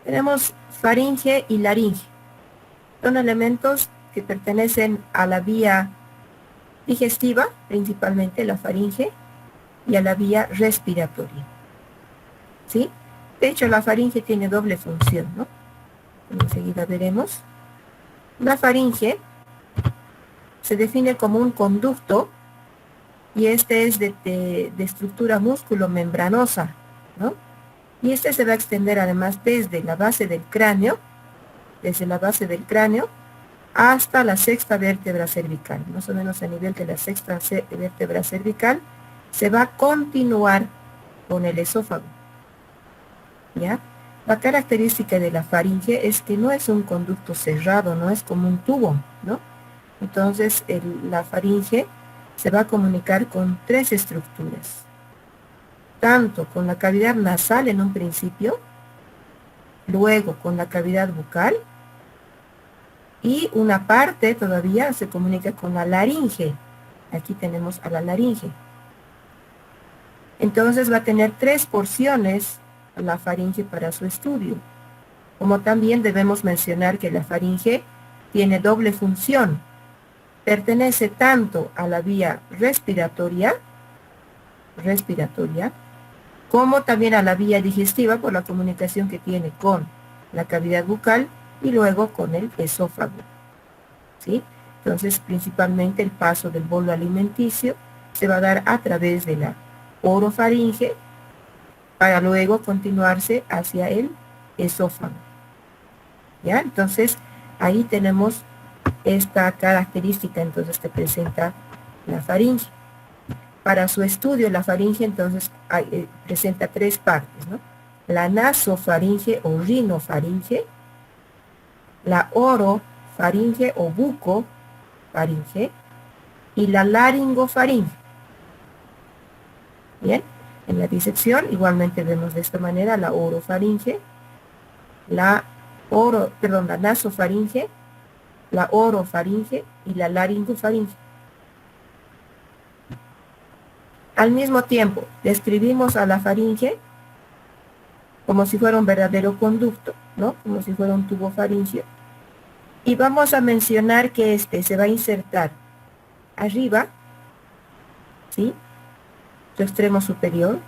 Tenemos faringe y laringe. Son elementos que pertenecen a la vía digestiva, principalmente la faringe, y a la vía respiratoria. ¿Sí? De hecho, la faringe tiene doble función, ¿no? Enseguida veremos. La faringe se define como un conducto y este es de estructura músculo-membranosa, ¿no? Y este se va a extender además desde la base del cráneo, hasta la sexta vértebra cervical, más o menos a nivel de la sexta vértebra cervical, se va a continuar con el esófago, ¿ya? La característica de la faringe es que no es un conducto cerrado, no es como un tubo, ¿no? Entonces, la faringe se va a comunicar con tres estructuras, tanto con la cavidad nasal en un principio, luego con la cavidad bucal, y una parte todavía se comunica con la laringe. Aquí tenemos a la laringe. Entonces va a tener tres porciones la faringe para su estudio. Como también debemos mencionar que la faringe tiene doble función. Pertenece tanto a la vía respiratoria, como también a la vía digestiva por la comunicación que tiene con la cavidad bucal y luego con el esófago, ¿sí? Entonces, principalmente el paso del bolo alimenticio se va a dar a través de la orofaringe para luego continuarse hacia el esófago, ¿ya? Entonces, ahí tenemos esta característica entonces que presenta la faringe. Para su estudio, la faringe entonces presenta tres partes, ¿no? La nasofaringe o rinofaringe, la orofaringe o bucofaringe y la laringofaringe. Bien, en la disección igualmente vemos de esta manera la orofaringe, la nasofaringe, la orofaringe y la laringofaringe. Al mismo tiempo, describimos a la faringe como si fuera un verdadero conducto, ¿no? Como si fuera un tubo faríngeo. Y vamos a mencionar que este se va a insertar arriba, ¿sí? Su extremo superior.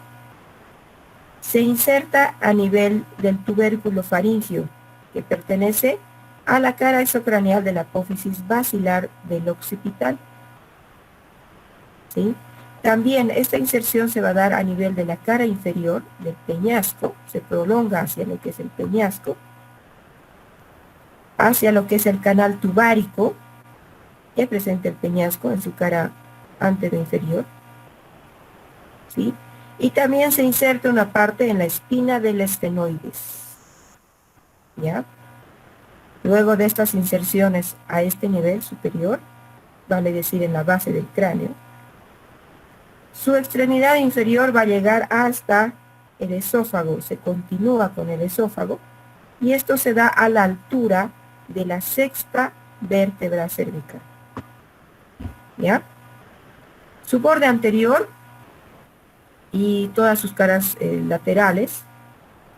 Se inserta a nivel del tubérculo faríngeo, que pertenece a la cara isocraneal de la apófisis basilar del occipital, ¿sí? También esta inserción se va a dar a nivel de la cara inferior del peñasco, se prolonga hacia lo que es el peñasco, hacia lo que es el canal tubárico, que presenta el peñasco en su cara antero inferior, ¿sí? Y también se inserta una parte en la espina del esfenoides, ¿ya? Luego de estas inserciones a este nivel superior, vale decir en la base del cráneo, su extremidad inferior va a llegar hasta el esófago, se continúa con el esófago, y esto se da a la altura de la sexta vértebra cervical, ¿ya? Su borde anterior y todas sus caras laterales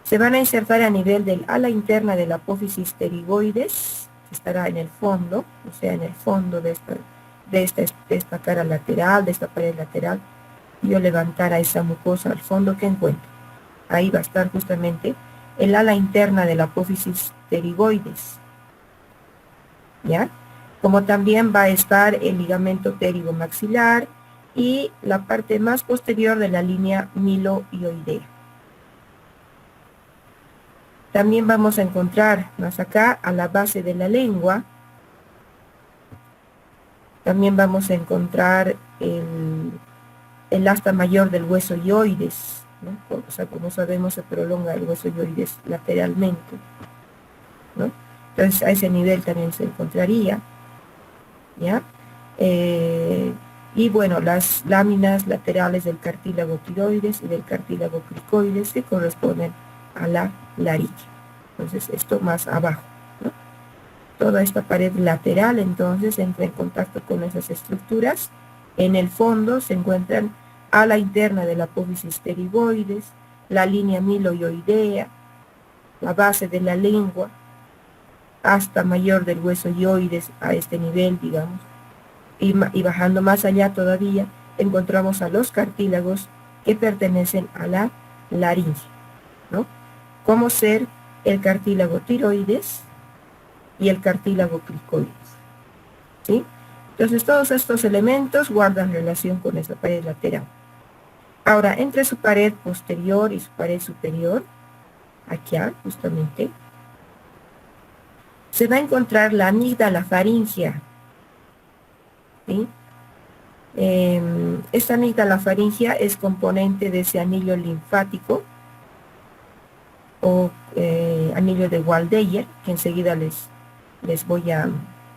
se van a insertar a nivel del ala interna de la apófisis pterigoides, que estará en el fondo, o sea, en el fondo de esta cara lateral, de esta pared lateral. Yo levantara esa mucosa al fondo que encuentro. Ahí va a estar justamente el ala interna de la apófisis pterigoides, ¿ya? Como también va a estar el ligamento pterigomaxilar y la parte más posterior de la línea miloioidea. También vamos a encontrar más acá, a la base de la lengua, también vamos a encontrar el asta mayor del hueso ioides, ¿no? O sea, como sabemos, se prolonga el hueso ioides lateralmente, ¿no? Entonces, a ese nivel también se encontraría, ¿ya? Y bueno, las láminas laterales del cartílago tiroides y del cartílago cricoides que corresponden a la laringe. Entonces, esto más abajo, ¿no? Toda esta pared lateral, entonces, entra en contacto con esas estructuras. En el fondo se encuentran ala interna de la apófisis pterigoides, la línea miloioidea, la base de la lengua hasta mayor del hueso hioides, a este nivel, digamos, y bajando más allá todavía, encontramos a los cartílagos que pertenecen a la laringe, ¿no? Como ser el cartílago tiroides y el cartílago cricoides, ¿sí? Entonces todos estos elementos guardan relación con esa pared lateral. Ahora, entre su pared posterior y su pared superior, aquí justamente, se va a encontrar la amígdala faríngea, ¿sí? Esta amígdala faríngea es componente de ese anillo linfático o anillo de Waldeyer, que enseguida les voy a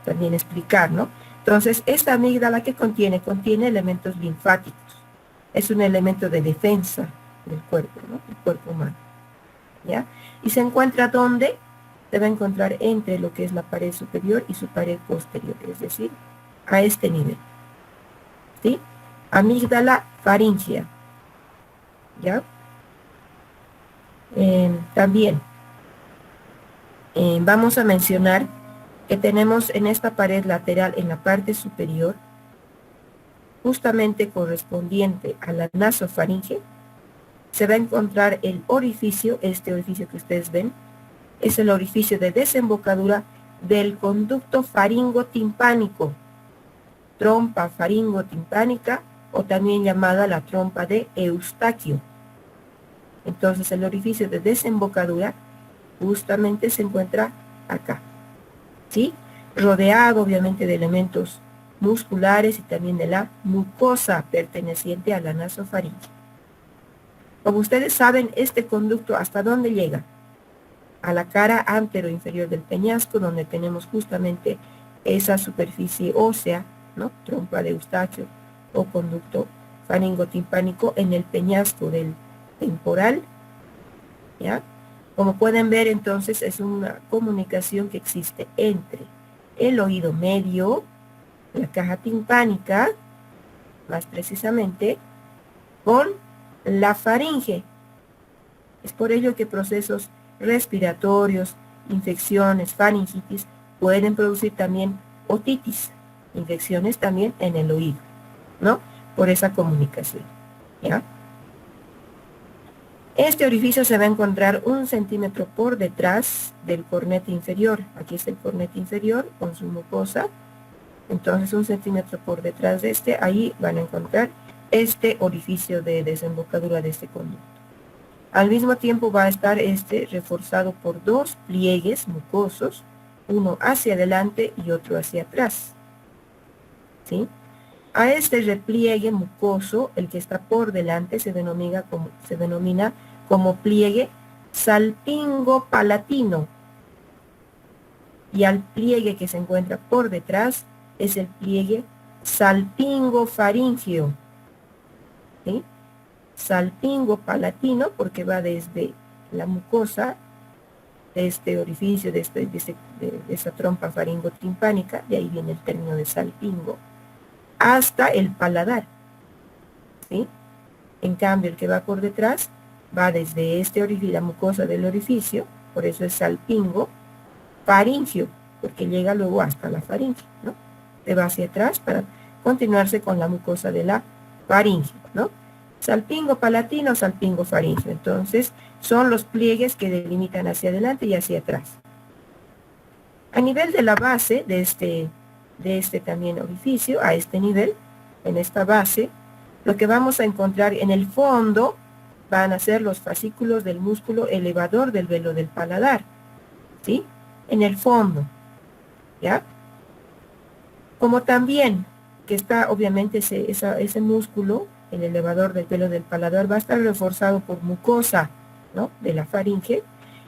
también explicar, ¿no? Entonces, esta amígdala que contiene elementos linfáticos. Es un elemento de defensa del cuerpo, ¿no? Del cuerpo humano, ¿ya? Y se encuentra ¿dónde? Se va a encontrar entre lo que es la pared superior y su pared posterior, es decir, a este nivel, ¿sí? Amígdala faríngea, ¿ya? También vamos a mencionar que tenemos en esta pared lateral, en la parte superior, justamente correspondiente a la nasofaringe, se va a encontrar el orificio, este orificio que ustedes ven, es el orificio de desembocadura del conducto faringotimpánico, trompa faringotimpánica, o también llamada la trompa de Eustaquio. Entonces el orificio de desembocadura justamente se encuentra acá, ¿sí? Rodeado obviamente de elementos musculares y también de la mucosa perteneciente a la nasofaringe. Como ustedes saben, este conducto, ¿hasta dónde llega? A la cara antero-inferior del peñasco, donde tenemos justamente esa superficie ósea, ¿no? Trompa de Eustaquio o conducto faringotimpánico en el peñasco del temporal, ¿ya? Como pueden ver, entonces, es una comunicación que existe entre el oído medio, la caja timpánica, más precisamente, con la faringe. Es por ello que procesos respiratorios, infecciones, faringitis, pueden producir también otitis, infecciones también en el oído, ¿no? Por esa comunicación, ¿ya? Este orificio se va a encontrar 1 centímetro por detrás del cornete inferior. Aquí está el cornete inferior con su mucosa. Entonces 1 centímetro por detrás de este, ahí van a encontrar este orificio de desembocadura de este conducto. Al mismo tiempo va a estar este reforzado por 2 pliegues mucosos, uno hacia adelante y otro hacia atrás, ¿sí? A este repliegue mucoso, el que está por delante, se denomina como pliegue salpingo-palatino, y al pliegue que se encuentra por detrás es el pliegue salpingo-faríngeo, ¿sí? Salpingo-palatino porque va desde la mucosa de este orificio, de esa trompa faringotimpánica, de ahí viene el término de salpingo, hasta el paladar, ¿sí? En cambio, el que va por detrás va desde este orificio, la mucosa del orificio, por eso es salpingo, faringio, porque llega luego hasta la faringe, ¿no? Se va hacia atrás para continuarse con la mucosa de la faringe, ¿no? Salpingo palatino, salpingo faringio. Entonces, son los pliegues que delimitan hacia adelante y hacia atrás. A nivel de la base de este también orificio, a este nivel, en esta base, lo que vamos a encontrar en el fondo van a ser los fascículos del músculo elevador del velo del paladar, ¿sí? En el fondo, ¿ya? Como también que está obviamente ese músculo, el elevador del velo del paladar, va a estar reforzado por mucosa, ¿no? De la faringe,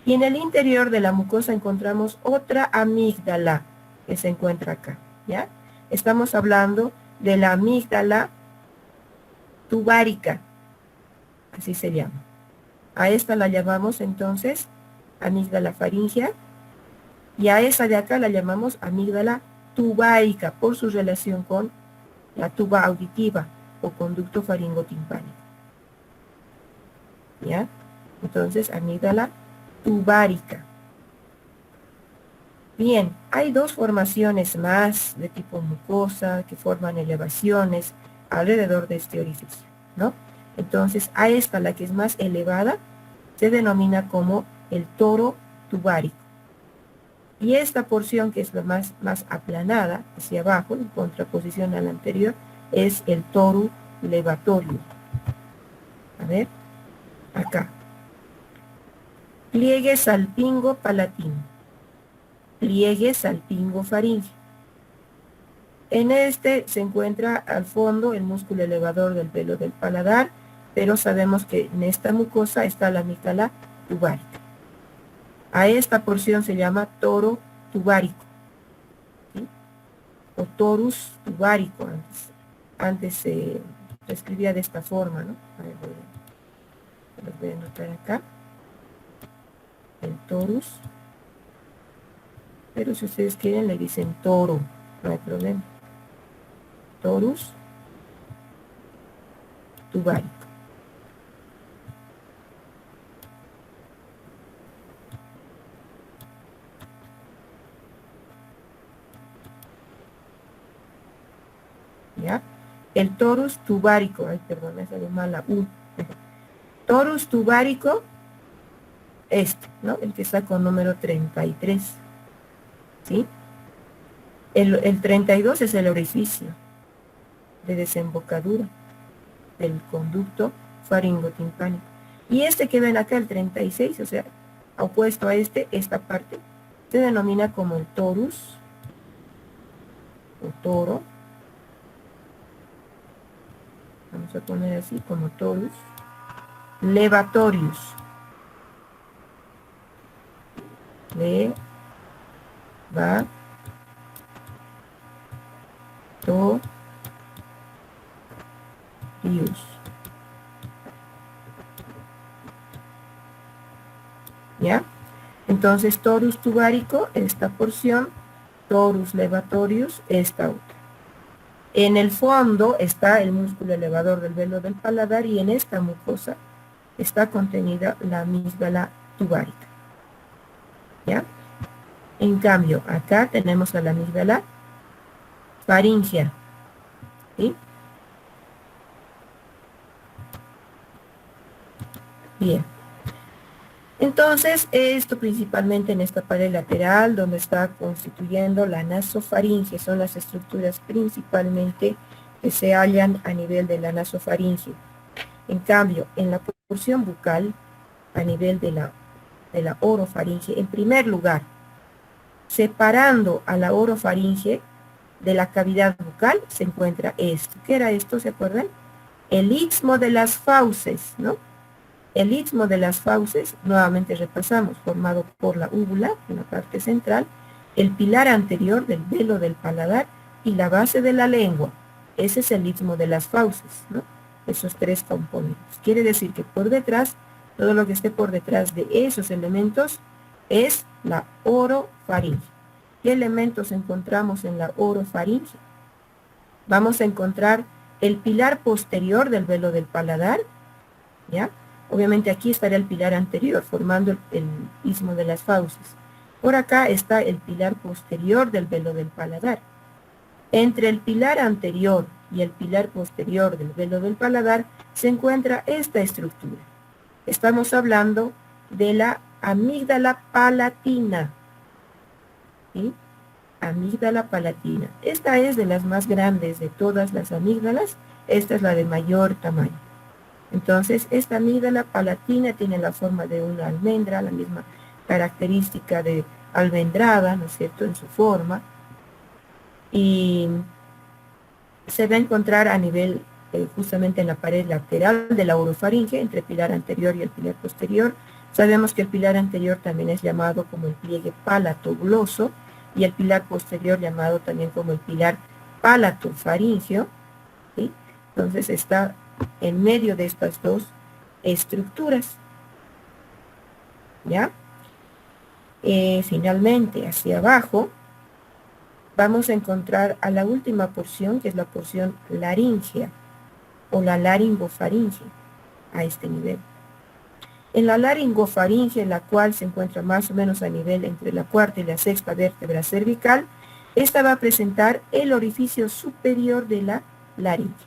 y en el interior de la mucosa encontramos otra amígdala que se encuentra acá, ¿ya? Estamos hablando de la amígdala tubárica, así se llama. A esta la llamamos entonces amígdala faríngea, y a esa de acá la llamamos amígdala tubárica por su relación con la tuba auditiva o conducto faringotimpánico, ¿ya? Entonces, amígdala tubárica. Bien, hay dos formaciones más de tipo mucosa que forman elevaciones alrededor de este orificio, ¿no? Entonces, a esta, la que es más elevada, se denomina como el toro tubárico. Y esta porción, que es la más aplanada hacia abajo, en contraposición a la anterior, es el toro levatorio. A ver, acá. Pliegue salpingo palatino. Pliegue salpingo faríngeo. En este se encuentra al fondo el músculo elevador del velo del paladar, pero sabemos que en esta mucosa está la amígdala tubárica. A esta porción se llama toro tubárico, ¿sí? O torus tubárico antes. Antes se escribía de esta forma, ¿no? A ver, los voy a anotar acá. El torus. Pero si ustedes quieren le dicen toro, no hay problema. Torus tubárico. ¿Ya? El torus tubárico, ay, perdón, me salió mal la U. Torus tubárico, ¿no? El que está con número 33. ¿Sí? El 32 es el orificio de desembocadura del conducto faringotimpánico. Y este que ven acá, el 36, o sea, opuesto a esta parte, se denomina como el torus, o toro. Vamos a poner así, como torus levatorius. Levatorius. ¿Ya? Entonces, torus tubárico, esta porción, torus levatorius, esta otra. En el fondo está el músculo elevador del velo del paladar y en esta mucosa está contenida la amígdala tubárica. ¿Ya? En cambio, acá tenemos a la amígdala faríngea. ¿Sí? Bien. Entonces, esto principalmente en esta pared lateral, donde está constituyendo la nasofaringe, son las estructuras principalmente que se hallan a nivel de la nasofaringe. En cambio, en la porción bucal, a nivel de la orofaringe, en primer lugar, separando a la orofaringe de la cavidad bucal, se encuentra esto. ¿Qué era esto? ¿Se acuerdan? El istmo de las fauces, ¿no? El istmo de las fauces, nuevamente repasamos, formado por la úvula, en la parte central, el pilar anterior del velo del paladar y la base de la lengua. Ese es el istmo de las fauces, ¿no? Esos tres componentes. Quiere decir que por detrás, todo lo que esté por detrás de esos elementos es la orofaringe. ¿Qué elementos encontramos en la orofaringe? Vamos a encontrar el pilar posterior del velo del paladar, ¿ya? Obviamente aquí estaría el pilar anterior, formando el istmo de las fauces. Por acá está el pilar posterior del velo del paladar. Entre el pilar anterior y el pilar posterior del velo del paladar se encuentra esta estructura. Estamos hablando de la amígdala palatina. ¿Sí? Amígdala palatina. Esta es de las más grandes de todas las amígdalas. Esta es la de mayor tamaño. Entonces, esta amígdala palatina tiene la forma de una almendra, la misma característica de almendrada, ¿no es cierto?, en su forma. Y se va a encontrar a nivel, justamente en la pared lateral de la orofaringe, entre el pilar anterior y el pilar posterior. Sabemos que el pilar anterior también es llamado como el pliegue palatogloso y el pilar posterior llamado también como el pilar palatofaringeo, ¿sí? Entonces está en medio de estas dos estructuras. ¿Ya? Finalmente, hacia abajo, vamos a encontrar a la última porción, que es la porción laríngea, o la laringofaringe, a este nivel. En la laringofaringe, la cual se encuentra más o menos a nivel entre la cuarta y la sexta vértebra cervical, esta va a presentar el orificio superior de la laringe.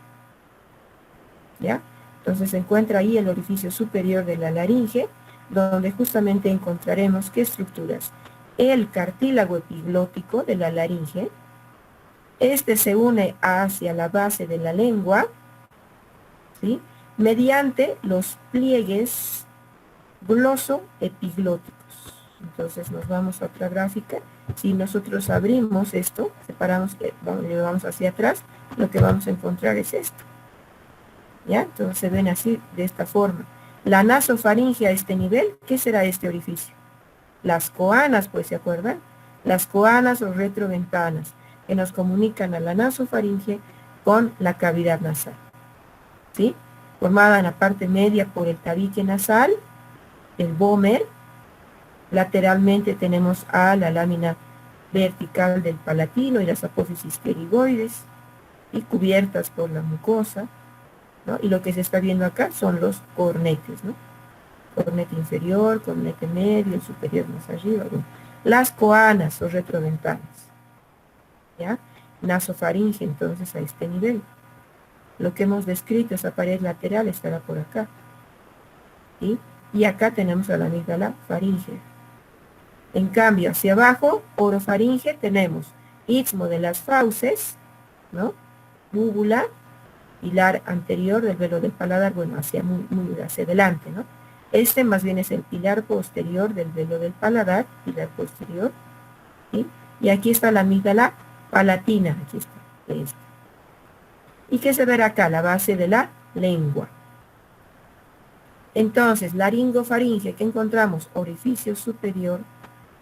¿Ya? Entonces se encuentra ahí el orificio superior de la laringe, donde justamente encontraremos qué estructuras. El cartílago epiglótico de la laringe. Este se une hacia la base de la lengua, ¿sí?, mediante los pliegues glosoepiglóticos. Entonces nos vamos a otra gráfica. Si nosotros abrimos esto, separamos, llevamos hacia atrás, lo que vamos a encontrar es esto. ¿Ya? Entonces se ven así, de esta forma. La nasofaringe a este nivel, ¿qué será este orificio? Las coanas, pues, ¿se acuerdan? Las coanas o retroventanas, que nos comunican a la nasofaringe con la cavidad nasal, ¿sí? Formada en la parte media por el tabique nasal, el vómer. Lateralmente tenemos a la lámina vertical del palatino y las apófisis pterigoides, y cubiertas por la mucosa, ¿no? Y lo que se está viendo acá son los cornetes, ¿no? Cornete inferior, cornete medio, el superior más arriba. Bueno. Las coanas o retroventanas, ¿ya? Nasofaringe, entonces, a este nivel. Lo que hemos descrito, esa pared lateral, estará por acá, ¿sí? Y acá tenemos a la amígdala faringe. En cambio, hacia abajo, orofaringe, tenemos istmo de las fauces, ¿no? Búbula, pilar anterior del velo del paladar, bueno, muy hacia adelante, ¿no? Este más bien es el pilar posterior del velo del paladar, pilar posterior, ¿sí? Y aquí está la amígdala palatina, aquí está, esta. ¿Y qué se verá acá? La base de la lengua. Entonces, laringofaringe, ¿qué encontramos? Orificio superior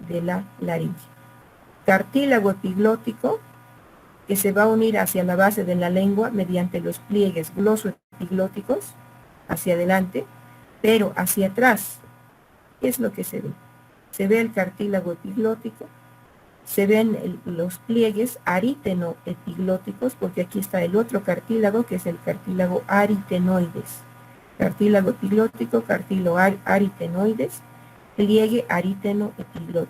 de la laringe. Cartílago epiglótico, que se va a unir hacia la base de la lengua mediante los pliegues glosoepiglóticos, hacia adelante, pero hacia atrás. ¿Qué es lo que se ve? Se ve el cartílago epiglótico, se ven los pliegues aritenoepiglóticos, porque aquí está el otro cartílago, que es el cartílago aritenoides. Cartílago epiglótico, cartílago aritenoides, pliegue aritenoepiglótico.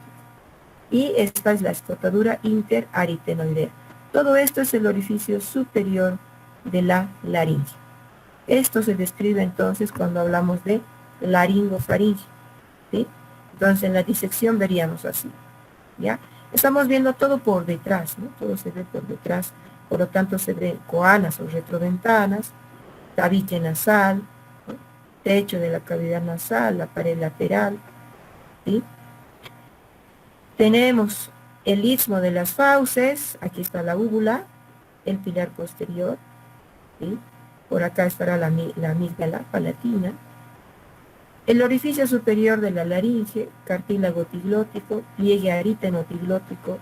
Y esta es la escotadura interaritenoidea. Todo esto es el orificio superior de la laringe. Esto se describe entonces cuando hablamos de laringofaringe, ¿sí? Entonces en la disección veríamos así, ¿ya? Estamos viendo todo por detrás, ¿no? Todo se ve por detrás, por lo tanto se ven coanas o retroventanas, tabique nasal, ¿no? Techo de la cavidad nasal, la pared lateral, ¿sí? Tenemos el istmo de las fauces, aquí está la úvula, el pilar posterior, ¿sí? Por acá estará la amígdala palatina, el orificio superior de la laringe, cartílago epiglótico, pliegue aritenoepiglótico,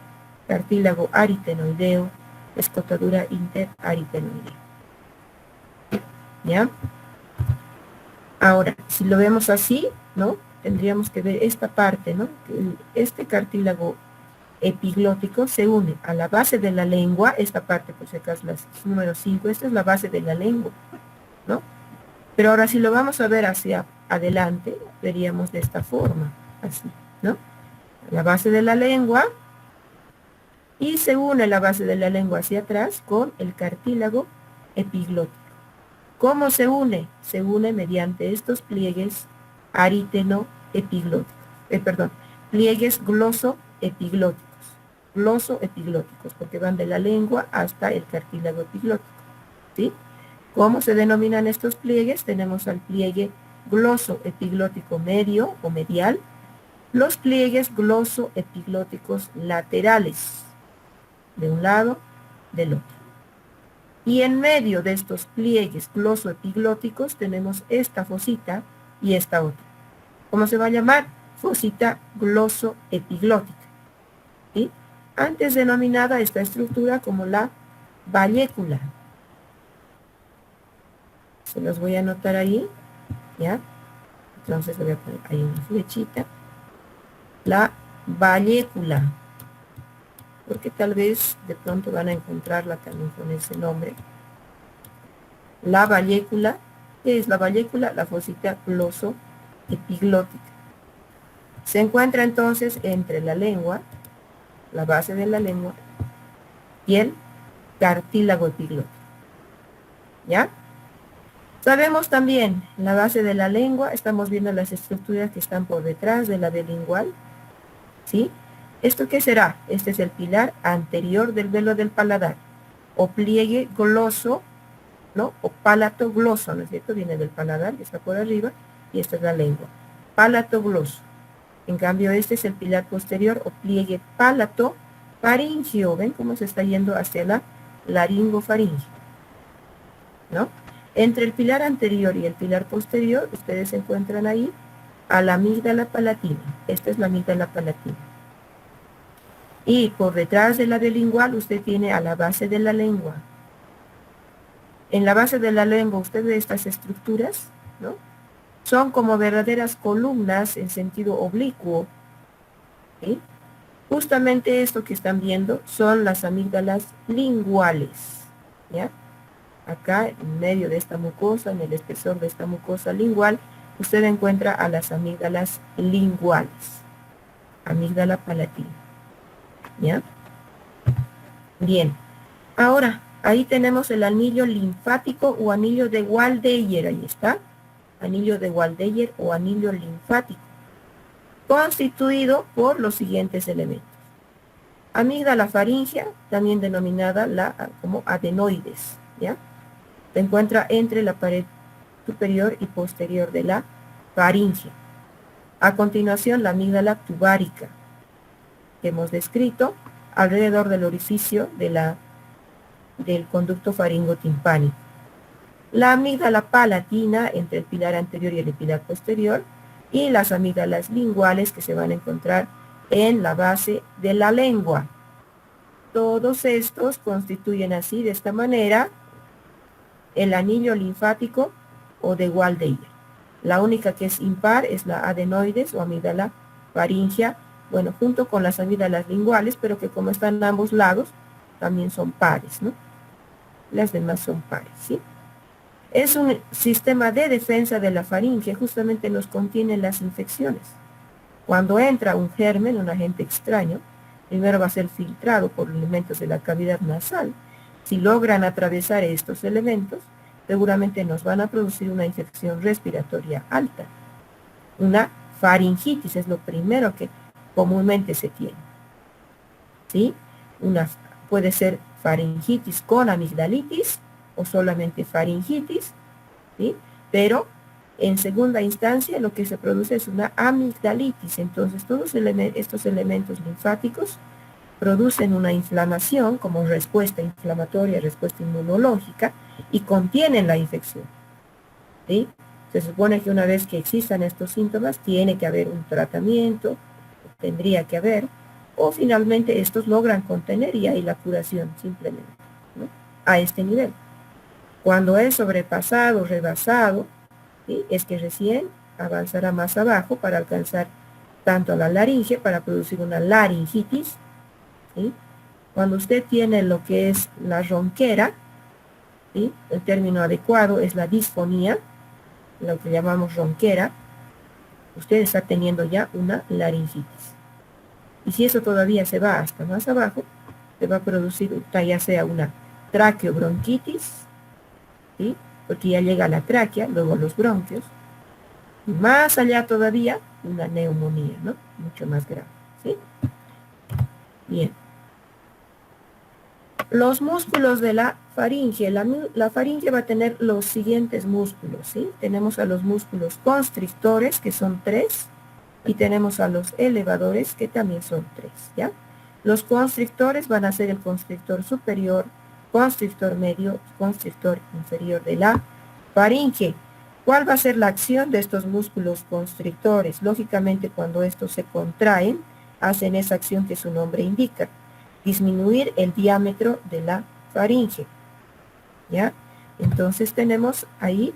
cartílago aritenoideo, escotadura interaritenoidea. ¿Ya? Ahora, si lo vemos así, ¿no? Tendríamos que ver esta parte, ¿no? Este cartílago epiglótico se une a la base de la lengua, esta parte, por si acaso, la número 5, esta es la base de la lengua, ¿no? Pero ahora si lo vamos a ver hacia adelante, veríamos de esta forma, así, ¿no? La base de la lengua, y se une la base de la lengua hacia atrás con el cartílago epiglótico. ¿Cómo se une? Se une mediante estos pliegues aritenoepiglóticos, pliegues glosoepiglóticos, porque van de la lengua hasta el cartílago epiglótico, ¿sí? ¿Cómo se denominan estos pliegues? Tenemos al pliegue glosoepiglótico medio o medial, los pliegues glosoepiglóticos laterales, de un lado, del otro. Y en medio de estos pliegues glosoepiglóticos tenemos esta fosita y esta otra. ¿Cómo se va a llamar? Fosita glosoepiglótica, ¿sí? Antes denominada esta estructura como la vallécula. Se los voy a anotar ahí, ¿ya? Entonces voy a poner ahí una flechita. La vallécula, porque tal vez de pronto van a encontrarla también con ese nombre. La vallécula, ¿qué es la vallécula? La fosita glosoepiglótica. epiglótica. Se encuentra entonces entre la lengua, la base de la lengua, y el cartílago epiglótico. ¿Ya? Sabemos también, en la base de la lengua, estamos viendo las estructuras que están por detrás de la bilingual, ¿sí? ¿Esto qué será? Este es el pilar anterior del velo del paladar, o pliegue gloso, ¿no? O palato gloso, ¿no es cierto? Viene del paladar, que está por arriba, y esta es la lengua. Palato gloso. En cambio, este es el pilar posterior, o pliegue palato faringio. ¿Ven cómo se está yendo hacia la laringofaringe? ¿No? Entre el pilar anterior y el pilar posterior, ustedes encuentran ahí a la amígdala palatina. Esta es la amígdala palatina. Y por detrás de la bilingual usted tiene a la base de la lengua. En la base de la lengua usted ve estas estructuras, ¿no? Son como verdaderas columnas en sentido oblicuo. ¿Sí? Justamente esto que están viendo son las amígdalas linguales. ¿Ya? Acá en medio de esta mucosa, en el espesor de esta mucosa lingual, usted encuentra a las amígdalas linguales. Amígdala palatina. ¿Ya? Bien. Ahora, ahí tenemos el anillo linfático o anillo de Waldeyer. Ahí está. Anillo de Waldeyer o anillo linfático. Constituido por los siguientes elementos. Amígdala faríngea, también denominada como adenoides. ¿Ya? Se encuentra entre la pared superior y posterior de la faringe. A continuación, la amígdala tubárica, que hemos descrito alrededor del orificio del conducto faringotimpánico. La amígdala palatina entre el pilar anterior y el pilar posterior, y las amígdalas linguales que se van a encontrar en la base de la lengua. Todos estos constituyen así, de esta manera, el anillo linfático o de Waldeyer. La única que es impar es la adenoides o amígdala faríngea, bueno, junto con las amígdalas linguales, pero que como están a ambos lados, también son pares, ¿no? Las demás son pares, ¿sí? Es un sistema de defensa de la faringe, justamente nos contiene las infecciones. Cuando entra un germen, un agente extraño, primero va a ser filtrado por elementos de la cavidad nasal. Si logran atravesar estos elementos, seguramente nos van a producir una infección respiratoria alta. Una faringitis es lo primero que comúnmente se tiene. ¿Sí? Puede ser faringitis con amigdalitis o solamente faringitis, ¿sí? Pero en segunda instancia lo que se produce es una amigdalitis. Entonces todos estos elementos linfáticos producen una inflamación como respuesta inflamatoria, respuesta inmunológica, y contienen la infección. ¿Sí? Se supone que una vez que existan estos síntomas tiene que haber un tratamiento, tendría que haber, o finalmente estos logran contener y hay la curación simplemente, ¿no? A este nivel. Cuando es sobrepasado, rebasado, ¿sí? Es que recién avanzará más abajo para alcanzar tanto a la laringe, para producir una laringitis, ¿sí? Cuando usted tiene lo que es la ronquera, ¿sí? El término adecuado es la disfonía, lo que llamamos ronquera, usted está teniendo ya una laringitis. Y si eso todavía se va hasta más abajo, se va a producir ya sea una traqueobronquitis, ¿sí? Porque ya llega a la tráquea, luego los bronquios, y más allá todavía, una neumonía, ¿no? Mucho más grave, ¿sí? Bien. Los músculos de la faringe. La faringe va a tener los siguientes músculos, ¿sí? Tenemos a los músculos constrictores, que son 3, y tenemos a los elevadores, que también son 3, ¿ya? Los constrictores van a ser el constrictor superior, constrictor medio, constrictor inferior de la faringe. ¿Cuál va a ser la acción de estos músculos constrictores? Lógicamente, cuando estos se contraen, hacen esa acción que su nombre indica, disminuir el diámetro de la faringe, ¿ya? Entonces tenemos ahí,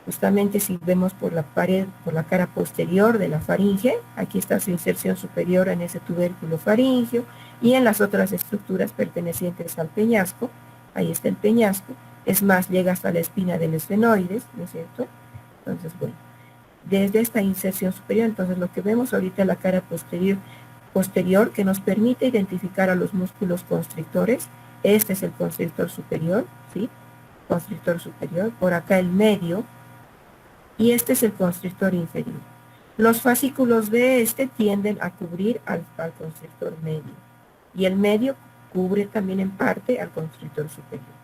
justamente si vemos por la pared, por la cara posterior de la faringe, aquí está su inserción superior en ese tubérculo faríngeo, y en las otras estructuras pertenecientes al peñasco, ahí está el peñasco, es más, llega hasta la espina del esfenoides, ¿no es cierto? Entonces, bueno, desde esta inserción superior. Entonces lo que vemos ahorita es la cara posterior que nos permite identificar a los músculos constrictores. Este es el constrictor superior, ¿sí? Constrictor superior, por acá el medio, y este es el constrictor inferior. Los fascículos de este tienden a cubrir al constrictor medio, y el medio cubre también en parte al constrictor superior.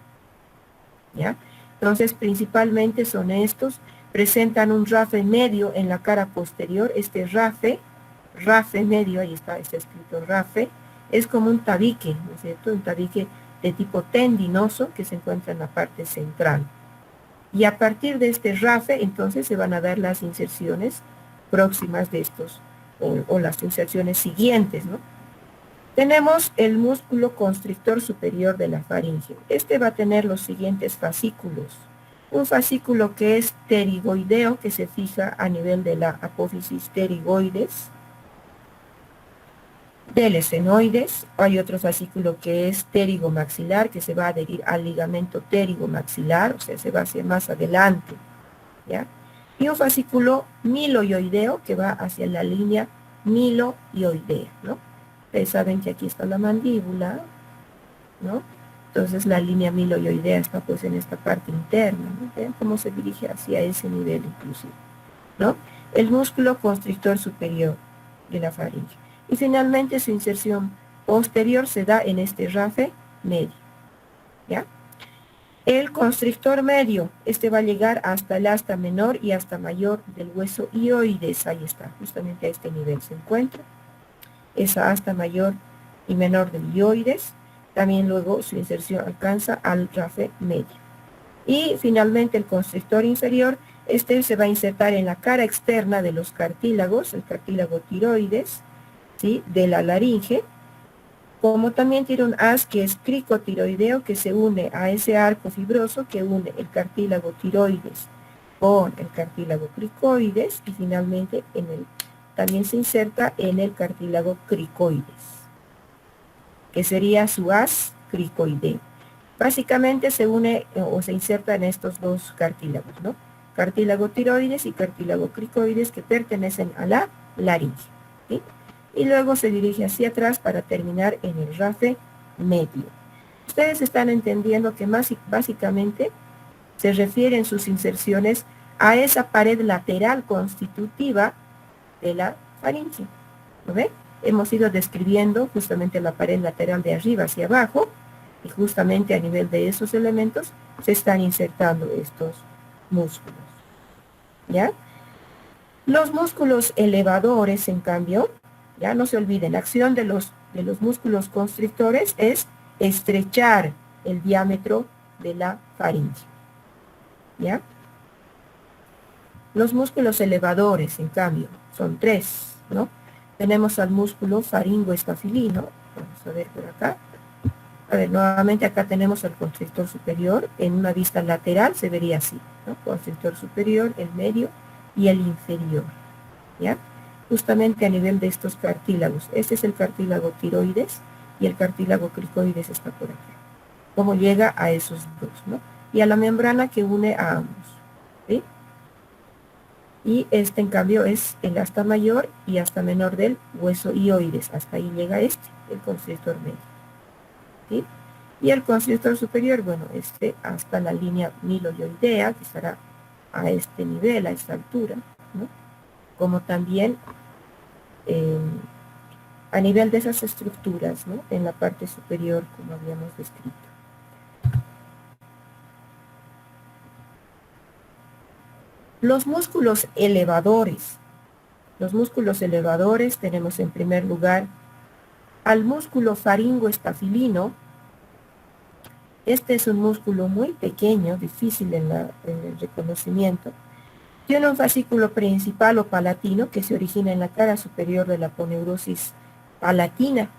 ¿Ya? Entonces, principalmente son estos, presentan un rafe medio en la cara posterior. Este rafe medio, ahí está escrito rafe, es como un tabique, ¿no es cierto? Un tabique de tipo tendinoso que se encuentra en la parte central. Y a partir de este rafe, entonces se van a dar las inserciones próximas de estos, o las inserciones siguientes, ¿no? Tenemos el músculo constrictor superior de la faringe. Este va a tener los siguientes fascículos. Un fascículo que es pterigoideo, que se fija a nivel de la apófisis pterigoides, del esfenoides. Hay otro fascículo que es pterigomaxilar, que se va a adherir al ligamento pterigomaxilar, o sea, se va hacia más adelante, ¿ya? Y un fascículo miloioideo, que va hacia la línea miloioidea, ¿no? Ustedes saben que aquí está la mandíbula, ¿no? Entonces la línea miloioidea está pues en esta parte interna, ¿no? Vean cómo se dirige hacia ese nivel inclusive, ¿no? El músculo constrictor superior de la faringe. Y finalmente su inserción posterior se da en este rafe medio, ¿ya? El constrictor medio, este va a llegar hasta el asta menor y asta mayor del hueso hioides. Ahí está, justamente a este nivel se encuentra. Esa asta mayor y menor del hioides. También luego su inserción alcanza al rafe medio. Y finalmente el constrictor inferior, este se va a insertar en la cara externa de los cartílagos, el cartílago tiroides, ¿sí? De la laringe, como también tiene un haz que es cricotiroideo, que se une a ese arco fibroso que une el cartílago tiroides con el cartílago cricoides, y finalmente también se inserta en el cartílago cricoides, que sería su haz cricoideo. Básicamente se une o se inserta en estos dos cartílagos, ¿no? Cartílago tiroides y cartílago cricoides, que pertenecen a la laringe, ¿sí? Y luego se dirige hacia atrás para terminar en el rafe medio. Ustedes están entendiendo que básicamente se refieren sus inserciones a esa pared lateral constitutiva de la faringe, ¿lo ven? Hemos ido describiendo justamente la pared lateral de arriba hacia abajo, y justamente a nivel de esos elementos se están insertando estos músculos, ¿ya? Los músculos elevadores, en cambio, ya no se olviden, la acción de los músculos constrictores es estrechar el diámetro de la faringe, ¿ya? Los músculos elevadores, en cambio, son tres, ¿no? Tenemos al músculo faringoestafilino, vamos a ver por acá. A ver, nuevamente acá tenemos al constrictor superior, en una vista lateral se vería así, ¿no? Constrictor superior, el medio y el inferior, ¿ya? Justamente a nivel de estos cartílagos. Este es el cartílago tiroides y el cartílago cricoides está por acá. ¿Cómo llega a esos dos, no? Y a la membrana que une a ambos, ¿sí? Y este, en cambio, es el asta mayor y asta menor del hueso hioides. Hasta ahí llega este, el constrictor medio, ¿sí? Y el constrictor superior, bueno, este hasta la línea miloioidea, que estará a este nivel, a esta altura, ¿no? Como también a nivel de esas estructuras, ¿no? En la parte superior, como habíamos descrito. Los músculos elevadores. Los músculos elevadores tenemos en primer lugar al músculo faringoestafilino. Este es un músculo muy pequeño, difícil en el reconocimiento. Tiene un fascículo principal o palatino que se origina en la cara superior de la aponeurosis palatina.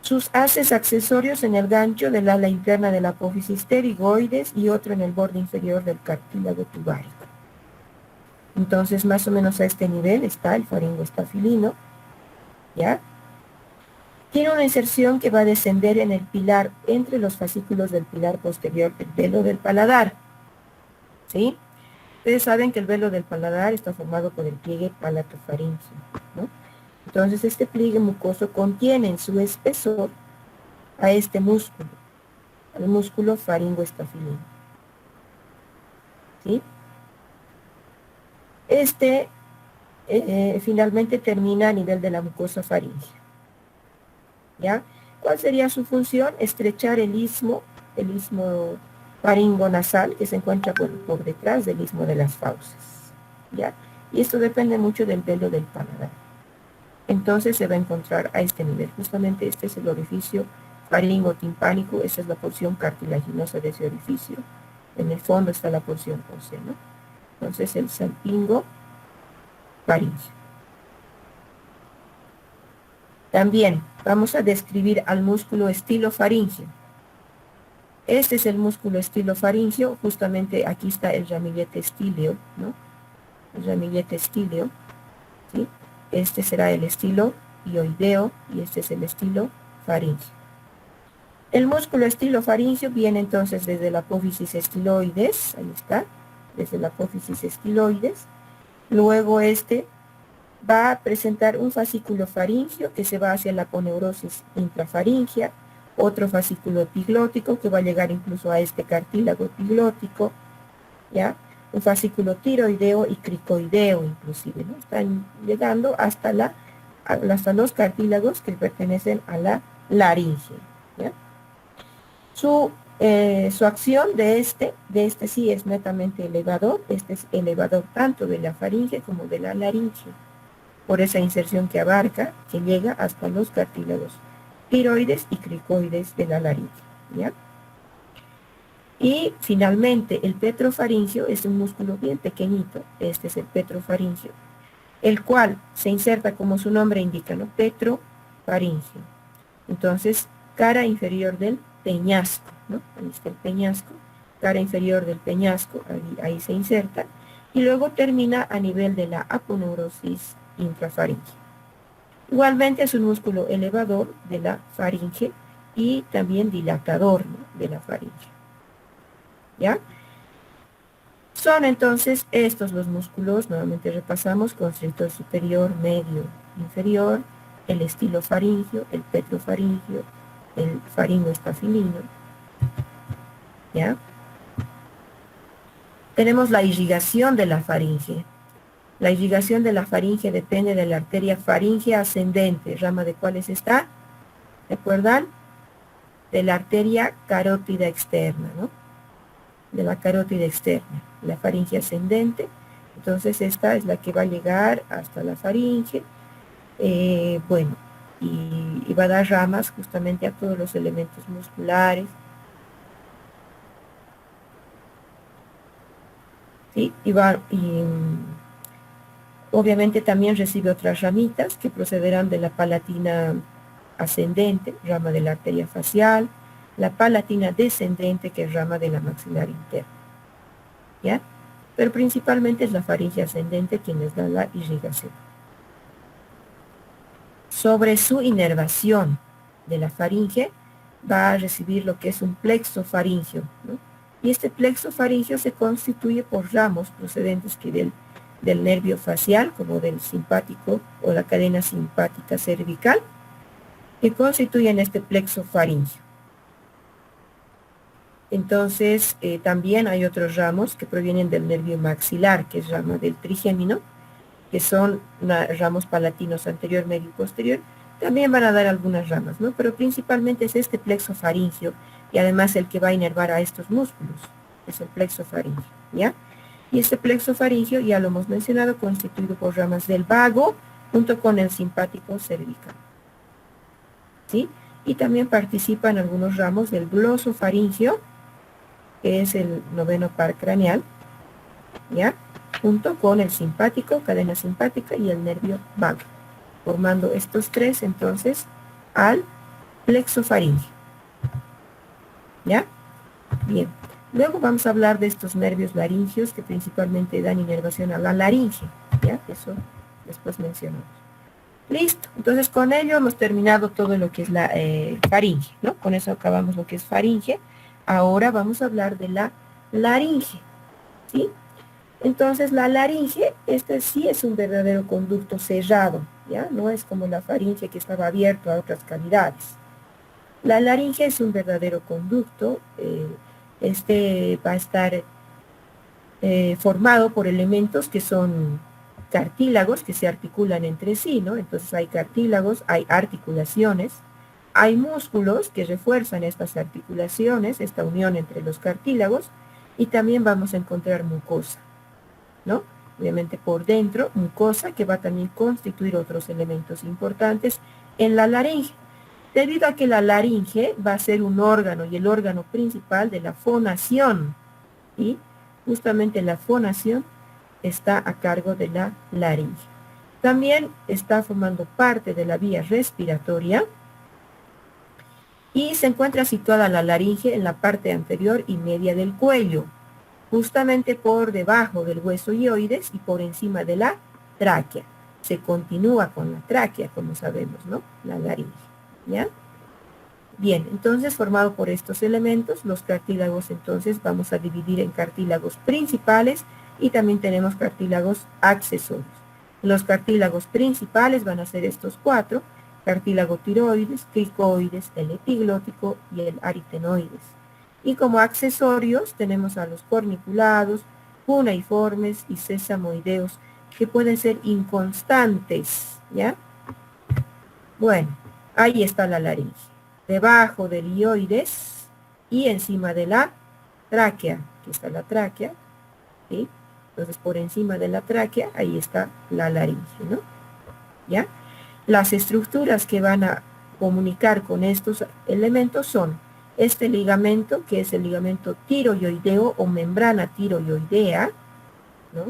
Sus haces accesorios en el gancho del ala interna de la apófisis pterigoides y otro en el borde inferior del cartílago tubárico. Entonces, más o menos a este nivel está el faringoestafilino, ¿ya? Tiene una inserción que va a descender en el pilar, entre los fascículos del pilar posterior del velo del paladar, ¿sí? Ustedes saben que el velo del paladar está formado por el pliegue palatofaríngeo, ¿no? Entonces este pliegue mucoso contiene en su espesor a este músculo, al músculo faringoestafilino, ¿sí? Este finalmente termina a nivel de la mucosa faríngea, ¿ya? ¿Cuál sería su función? Estrechar el istmo faringonasal que se encuentra por detrás del istmo de las fauces, ¿ya? Y esto depende mucho del velo del paladar. Entonces se va a encontrar a este nivel. Justamente este es el orificio faringotimpánico, esta es la porción cartilaginosa de ese orificio. En el fondo está la porción ósea, ¿no? Entonces el salpingo faríngeo. También vamos a describir al músculo estilofaríngeo. Este es el músculo estilofaríngeo, justamente aquí está el ramillete estíleo, ¿no? El ramillete estíleo, ¿sí? Este será el estilo hioideo y este es el estilo faríngeo. El músculo estilofaríngeo viene entonces desde la apófisis estiloides, ahí está, desde la apófisis estiloides. Luego este va a presentar un fascículo faríngeo que se va hacia la aponeurosis intrafaríngea, otro fascículo epiglótico que va a llegar incluso a este cartílago epiglótico, ¿ya? Un fascículo tiroideo y cricoideo inclusive, ¿no? Están llegando hasta los cartílagos que pertenecen a la laringe, ¿ya? Su acción de este sí es netamente elevador, este es elevador tanto de la faringe como de la laringe, por esa inserción que abarca, que llega hasta los cartílagos tiroides y cricoides de la laringe, ¿ya? Y finalmente el petrofaríngeo es un músculo bien pequeñito, este es el petrofaríngeo, el cual se inserta como su nombre indica, ¿no? Petrofaríngeo. Entonces, cara inferior del peñasco, ¿no? Ahí está el peñasco, cara inferior del peñasco, ahí se inserta, y luego termina a nivel de la aponeurosis intrafaríngea. Igualmente es un músculo elevador de la faringe y también dilatador, ¿no? De la faringe. ¿Ya? Son entonces estos los músculos, nuevamente repasamos, constrictor superior, medio, inferior, el estilofaríngeo, el petrofaríngeo, el faringoestafilino, ¿ya? Tenemos la irrigación de la faringe. La irrigación de la faringe depende de la arteria faríngea ascendente, rama de cuáles está, ¿recuerdan? De la arteria carótida externa, ¿no? De la carótida externa, la faringe ascendente. Entonces esta es la que va a llegar hasta la faringe, bueno, y va a dar ramas justamente a todos los elementos musculares, ¿sí? Obviamente también recibe otras ramitas que procederán de la palatina ascendente, rama de la arteria facial, la palatina descendente, que es rama de la maxilar interna, ¿ya? Pero principalmente es la faringe ascendente quien les da la irrigación. Sobre su inervación de la faringe va a recibir lo que es un plexo faríngeo, ¿no? Y este plexo faríngeo se constituye por ramos procedentes del nervio facial, como del simpático o la cadena simpática cervical, que constituyen este plexo faríngeo. Entonces, también hay otros ramos que provienen del nervio maxilar, que es rama del trigémino, que son ramos palatinos anterior, medio y posterior. También van a dar algunas ramas, ¿no? Pero principalmente es este plexo faríngeo y además el que va a inervar a estos músculos, es el plexo faríngeo, ¿ya? Y este plexo faríngeo, ya lo hemos mencionado, constituido por ramas del vago junto con el simpático cervical, ¿sí? Y también participan algunos ramos del glosofaríngeo, que es el noveno par craneal, ¿ya? Junto con el simpático, cadena simpática y el nervio vago, formando estos tres entonces al plexo faríngeo, ¿ya? Bien, luego vamos a hablar de estos nervios laringeos que principalmente dan inervación a la laringe, ¿ya? Eso después mencionamos. Listo, entonces con ello hemos terminado todo lo que es la faringe, ¿no? Con eso acabamos lo que es faringe. Ahora vamos a hablar de la laringe, ¿sí? Entonces la laringe, este sí es un verdadero conducto cerrado, ¿ya? No es como la faringe que estaba abierto a otras cavidades. La laringe es un verdadero conducto, este va a estar formado por elementos que son cartílagos que se articulan entre sí, ¿no? Entonces hay cartílagos, hay articulaciones, hay músculos que refuerzan estas articulaciones, esta unión entre los cartílagos, y también vamos a encontrar mucosa, ¿no? Obviamente por dentro, mucosa que va a también constituir otros elementos importantes en la laringe, debido a que la laringe va a ser un órgano y el órgano principal de la fonación, y justamente la fonación está a cargo de la laringe. También está formando parte de la vía respiratoria y se encuentra situada la laringe en la parte anterior y media del cuello, justamente por debajo del hueso hioides y por encima de la tráquea. Se continúa con la tráquea, como sabemos, ¿no? La laringe, ¿ya? Bien, entonces formado por estos elementos, los cartílagos entonces vamos a dividir en cartílagos principales y también tenemos cartílagos accesorios. Los cartílagos principales van a ser estos cuatro: cartílago tiroides, cricoides, el epiglótico y el aritenoides. Y como accesorios tenemos a los corniculados, cuneiformes y sesamoideos, que pueden ser inconstantes, ¿ya? Bueno, ahí está la laringe. Debajo del hioides y encima de la tráquea, aquí está la tráquea, ¿sí? Entonces por encima de la tráquea, ahí está la laringe, ¿no? ¿Ya? Las estructuras que van a comunicar con estos elementos son este ligamento, que es el ligamento tiroideo o membrana tiroidea, ¿no?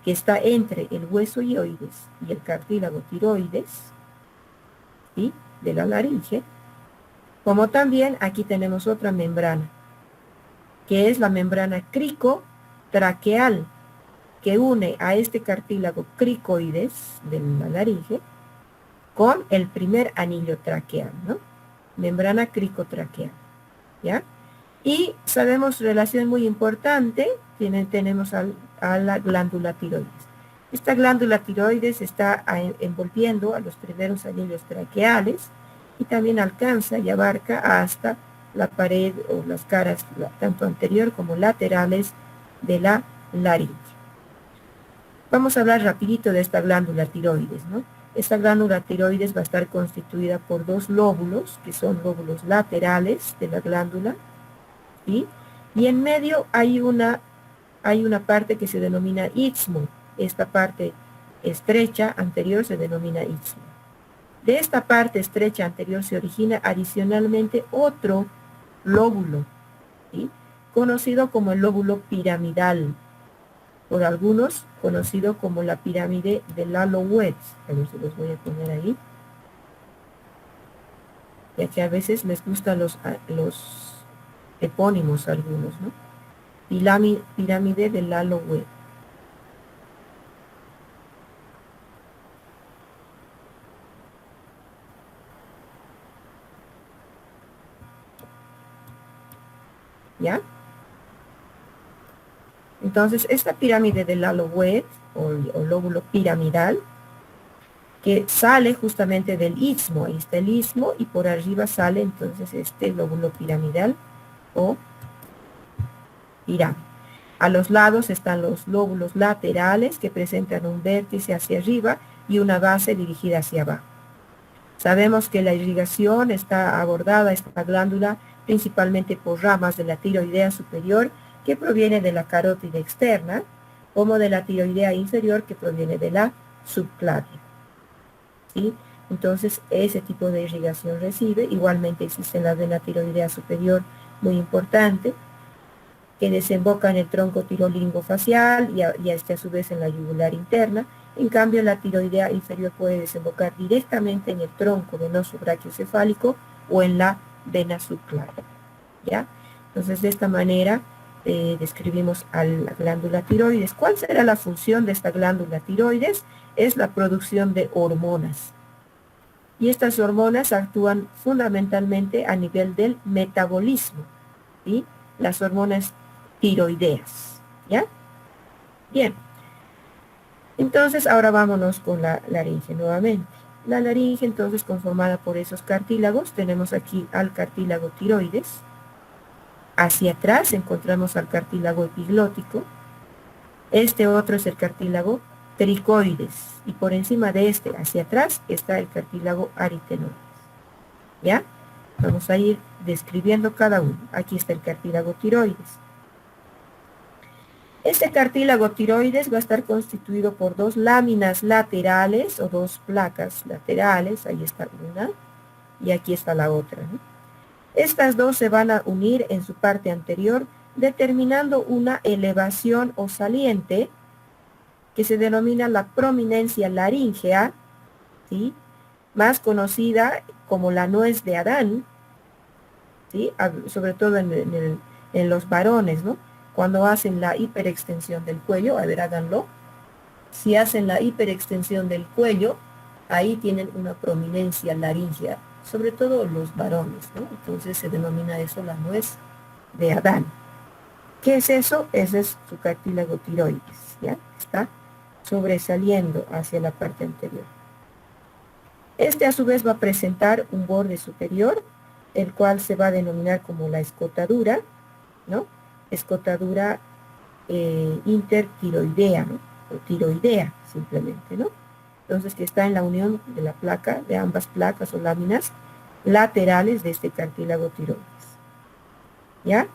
Que está entre el hueso hioides y el cartílago tiroides, ¿sí? De la laringe. Como también aquí tenemos otra membrana, que es la membrana cricotraqueal, que une a este cartílago cricoides de la laringe con el primer anillo traqueal, ¿no? Membrana cricotraqueal, ¿ya? Y sabemos relación muy importante, tenemos a la glándula tiroides. Esta glándula tiroides está envolviendo a los primeros anillos traqueales y también alcanza y abarca hasta la pared o las caras, tanto anterior como laterales de la laringe. Vamos a hablar rapidito de esta glándula tiroides, ¿no? Esta glándula tiroides va a estar constituida por dos lóbulos, que son lóbulos laterales de la glándula, ¿sí? Y en medio hay una parte que se denomina istmo. Esta parte estrecha anterior se denomina istmo. De esta parte estrecha anterior se origina adicionalmente otro lóbulo, ¿sí? Conocido como el lóbulo piramidal, por algunos conocido como la pirámide de Lallowitz. A ver si los voy a poner ahí, ya que a veces les gustan los epónimos algunos, ¿no? Pirámide de Lallowitz. ¿Ya? Entonces, esta pirámide de Lallowitz, o lóbulo piramidal, que sale justamente del istmo, ahí está el istmo, y por arriba sale entonces este lóbulo piramidal, o pirámide. A los lados están los lóbulos laterales, que presentan un vértice hacia arriba y una base dirigida hacia abajo. Sabemos que la irrigación está abordada, esta glándula, principalmente por ramas de la tiroidea superior, que proviene de la carótida externa, como de la tiroidea inferior, que proviene de la subclavia, ¿sí? Entonces, ese tipo de irrigación recibe. Igualmente existen las de la tiroidea superior, muy importante, que desemboca en el tronco tirolingofacial y a su vez en la yugular interna. En cambio, la tiroidea inferior puede desembocar directamente en el tronco venoso brachiocefálico o en la vena subclavia, ¿ya? Entonces, de esta manera describimos a la glándula tiroides. ¿Cuál será la función de esta glándula tiroides? Es la producción de hormonas. Y estas hormonas actúan fundamentalmente a nivel del metabolismo, ¿sí? Las hormonas tiroideas, ¿ya? Bien, entonces ahora vámonos con la laringe nuevamente. La laringe entonces conformada por esos cartílagos, tenemos aquí al cartílago tiroides, hacia atrás encontramos al cartílago epiglótico, este otro es el cartílago cricoides, y por encima de este, hacia atrás, está el cartílago aritenoides. ¿Ya? Vamos a ir describiendo cada uno. Aquí está el cartílago tiroides. Este cartílago tiroides va a estar constituido por dos láminas laterales o dos placas laterales. Ahí está una y aquí está la otra, ¿no? Estas dos se van a unir en su parte anterior, determinando una elevación o saliente que se denomina la prominencia laríngea, ¿sí? Más conocida como la nuez de Adán, ¿sí? Sobre todo en los varones, ¿no? Cuando hacen la hiperextensión del cuello, a ver, háganlo. Si hacen la hiperextensión del cuello, ahí tienen una prominencia laríngea, sobre todo los varones, ¿no? Entonces se denomina eso la nuez de Adán. ¿Qué es eso? Ese es su cartílago tiroides, ¿ya? Está sobresaliendo hacia la parte anterior. Este a su vez va a presentar un borde superior, el cual se va a denominar como la escotadura, ¿no? Escotadura intertiroidea, ¿no? O tiroidea, simplemente, ¿no? Entonces, que está en la unión de la placa, de ambas placas o láminas laterales de este cartílago tiroides, ¿ya?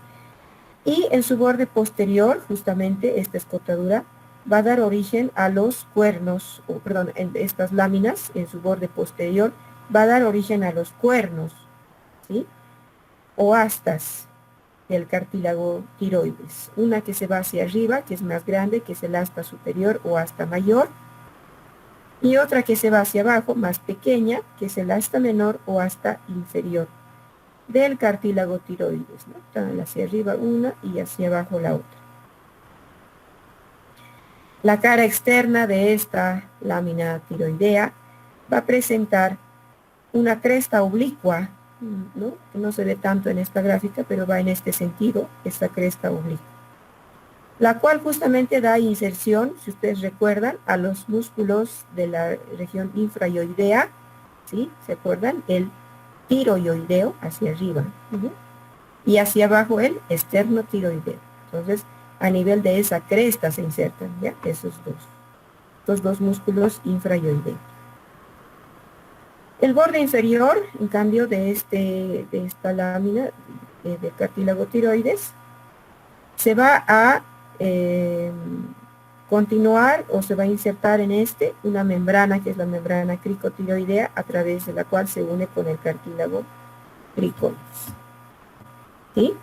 Y en su borde posterior, justamente, esta escotadura va a dar origen a los cuernos, o perdón, en estas láminas, en su borde posterior, va a dar origen a los cuernos, ¿sí? O astas del cartílago tiroides. Una que se va hacia arriba, que es más grande, que es el asta superior o asta mayor, y otra que se va hacia abajo, más pequeña, que es el asta menor o asta inferior del cartílago tiroides, ¿no? Están hacia arriba una y hacia abajo la otra. La cara externa de esta lámina tiroidea va a presentar una cresta oblicua, ¿no? No se ve tanto en esta gráfica, pero va en este sentido, esta cresta oblicua, la cual justamente da inserción, si ustedes recuerdan, a los músculos de la región infrayoidea, ¿sí? ¿Se acuerdan? El tiroideo hacia arriba, y hacia abajo el esternotiroideo. Entonces, a nivel de esa cresta se insertan, ¿ya? Esos dos músculos infrayoideos. El borde inferior, en cambio, de esta lámina de cartílago tiroides, se va a continuar o se va a insertar en una membrana que es la membrana cricotiroidea, a través de la cual se une con el cartílago cricoides. ¿Sí?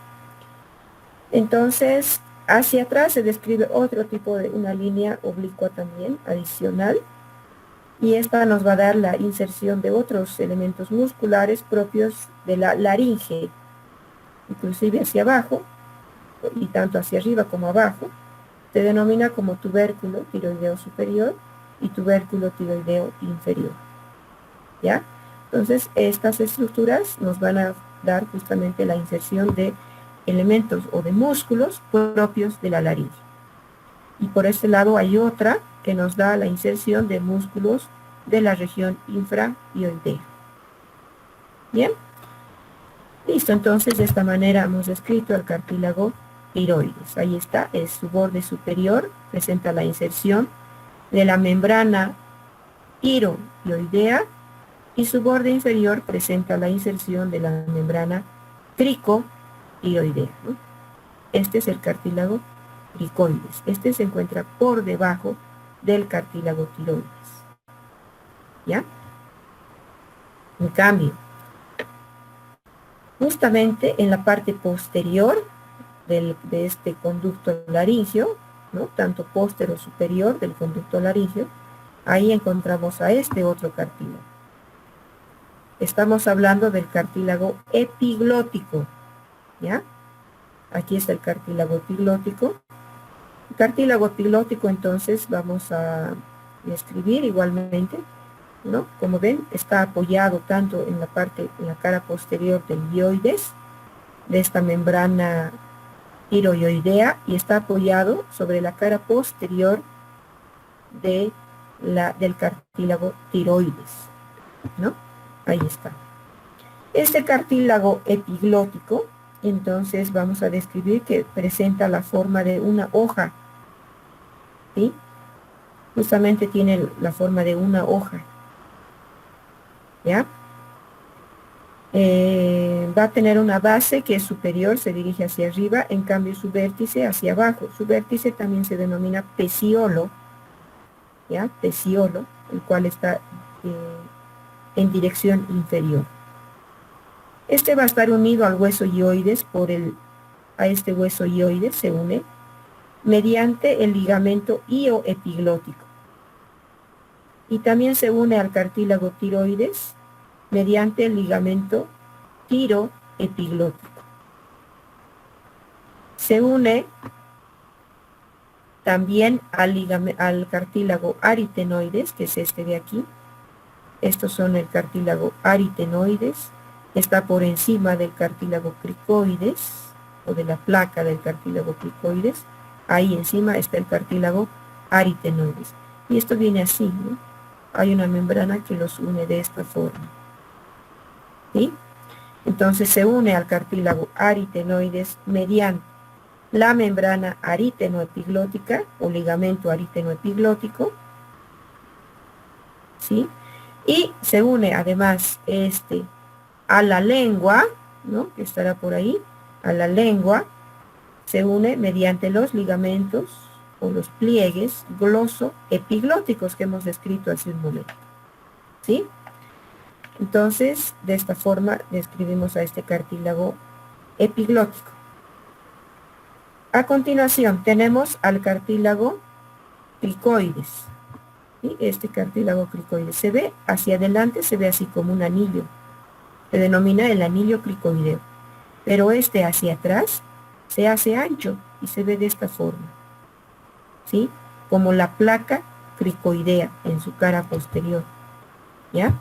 Entonces, hacia atrás se describe otro tipo de una línea oblicua también, adicional, y esta nos va a dar la inserción de otros elementos musculares propios de la laringe, inclusive hacia abajo, y tanto hacia arriba como abajo, se denomina como tubérculo tiroideo superior y tubérculo tiroideo inferior. ¿Ya? Entonces, estas estructuras nos van a dar justamente la inserción de elementos o de músculos propios de la laringe. Y por este lado hay otra que nos da la inserción de músculos de la región infrayoidea. Bien, listo. Entonces, de esta manera hemos descrito el cartílago tiroides. Ahí está, es su borde superior, presenta la inserción de la membrana tiroidea, y su borde inferior presenta la inserción de la membrana cricotiroidea, ¿no? Este es el cartílago cricoides. Este se encuentra por debajo del cartílago tiroides. ¿Ya? En cambio, justamente en la parte posterior de este conducto laringio, ¿no? Tanto póstero superior del conducto laringio, ahí encontramos a este otro cartílago. Estamos hablando del cartílago epiglótico, ¿ya? Aquí está el cartílago epiglótico. El cartílago epiglótico, entonces, vamos a describir igualmente, ¿no? Como ven, está apoyado tanto en la cara posterior del hioides, de esta membrana tiroidea y está apoyado sobre la cara posterior del cartílago tiroides, ¿no? Ahí está. Este cartílago epiglótico, entonces vamos a describir que presenta la forma de una hoja, ¿sí? Justamente tiene la forma de una hoja, ¿ya? Va a tener una base que es superior, se dirige hacia arriba, en cambio su vértice hacia abajo. Su vértice también se denomina peciolo, ¿ya? Peciolo, el cual está en dirección inferior. Este va a estar unido al hueso hioides a este hueso hioides se une mediante el ligamento hioepiglótico. Y también se une al cartílago tiroides mediante el ligamento tiroepiglótico. Se une también al cartílago aritenoides, que es este de aquí. Estos son el cartílago aritenoides. Está por encima del cartílago cricoides, o de la placa del cartílago cricoides. Ahí encima está el cartílago aritenoides. Y esto viene así, ¿no? Hay una membrana que los une de esta forma, ¿sí? Entonces se une al cartílago aritenoides mediante la membrana aritenoepiglótica o ligamento aritenoepiglótico, ¿sí? Y se une además a la lengua, ¿no? Que estará por ahí, a la lengua, se une mediante los ligamentos o los pliegues glosoepiglóticos que hemos descrito hace un momento, ¿sí? Entonces, de esta forma describimos a este cartílago epiglótico. A continuación, tenemos al cartílago cricoides. ¿Sí? Este cartílago cricoides se ve hacia adelante, se ve así como un anillo. Se denomina el anillo cricoideo. Pero hacia atrás se hace ancho y se ve de esta forma, ¿sí? Como la placa cricoidea en su cara posterior, ¿ya?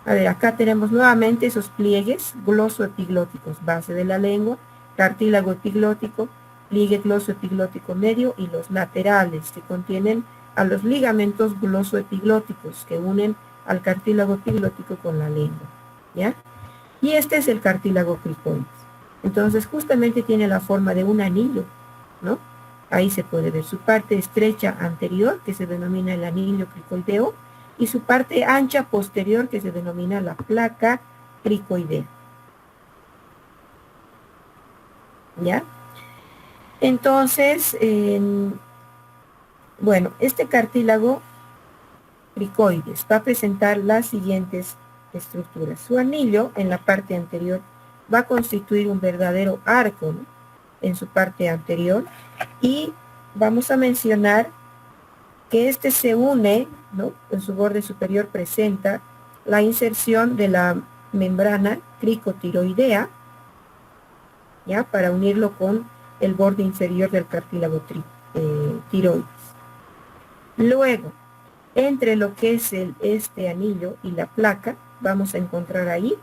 A ver, acá tenemos nuevamente esos pliegues glosoepiglóticos, base de la lengua, cartílago epiglótico, pliegue glosoepiglótico medio y los laterales que contienen a los ligamentos glosoepiglóticos que unen al cartílago epiglótico con la lengua, ¿ya? Y este es el cartílago cricoides. Entonces justamente tiene la forma de un anillo, ¿no? Ahí se puede ver su parte estrecha anterior, que se denomina el anillo cricoideo, y su parte ancha posterior, que se denomina la placa cricoidea. ¿Ya? Entonces, bueno, este cartílago cricoides va a presentar las siguientes estructuras. Su anillo en la parte anterior va a constituir un verdadero arco, ¿no? En su parte anterior, y vamos a mencionar que se une, ¿no? En su borde superior presenta la inserción de la membrana cricotiroidea, ¿ya? Para unirlo con el borde inferior del cartílago tiroides. Luego, entre lo que es este anillo y la placa, vamos a encontrar ahí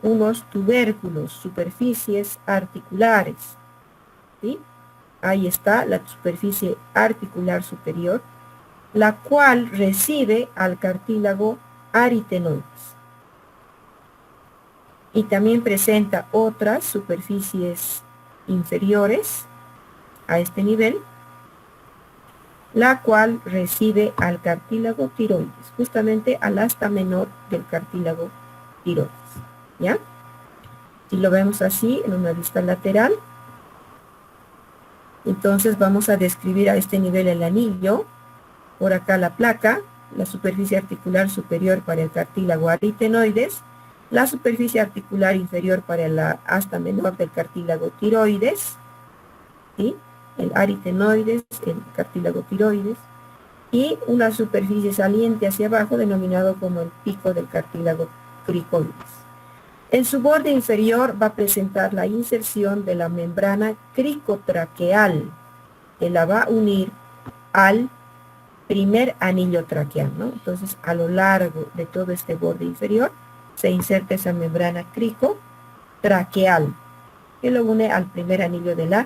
unos tubérculos, superficies articulares, ¿sí? Ahí está la superficie articular superior, la cual recibe al cartílago aritenoides. Y también presenta otras superficies inferiores a este nivel, la cual recibe al cartílago tiroides, justamente al asta menor del cartílago tiroides, ¿ya? Si lo vemos así, en una vista lateral, entonces vamos a describir a este nivel el anillo, por acá la placa, la superficie articular superior para el cartílago aritenoides, la superficie articular inferior para la asta menor del cartílago tiroides, ¿sí? El aritenoides, el cartílago tiroides, y una superficie saliente hacia abajo denominado como el pico del cartílago cricoides. En su borde inferior va a presentar la inserción de la membrana cricotraqueal, que la va a unir al primer anillo traqueal, ¿no? Entonces, a lo largo de todo este borde inferior se inserta esa membrana cricotraqueal, que lo une al primer anillo de la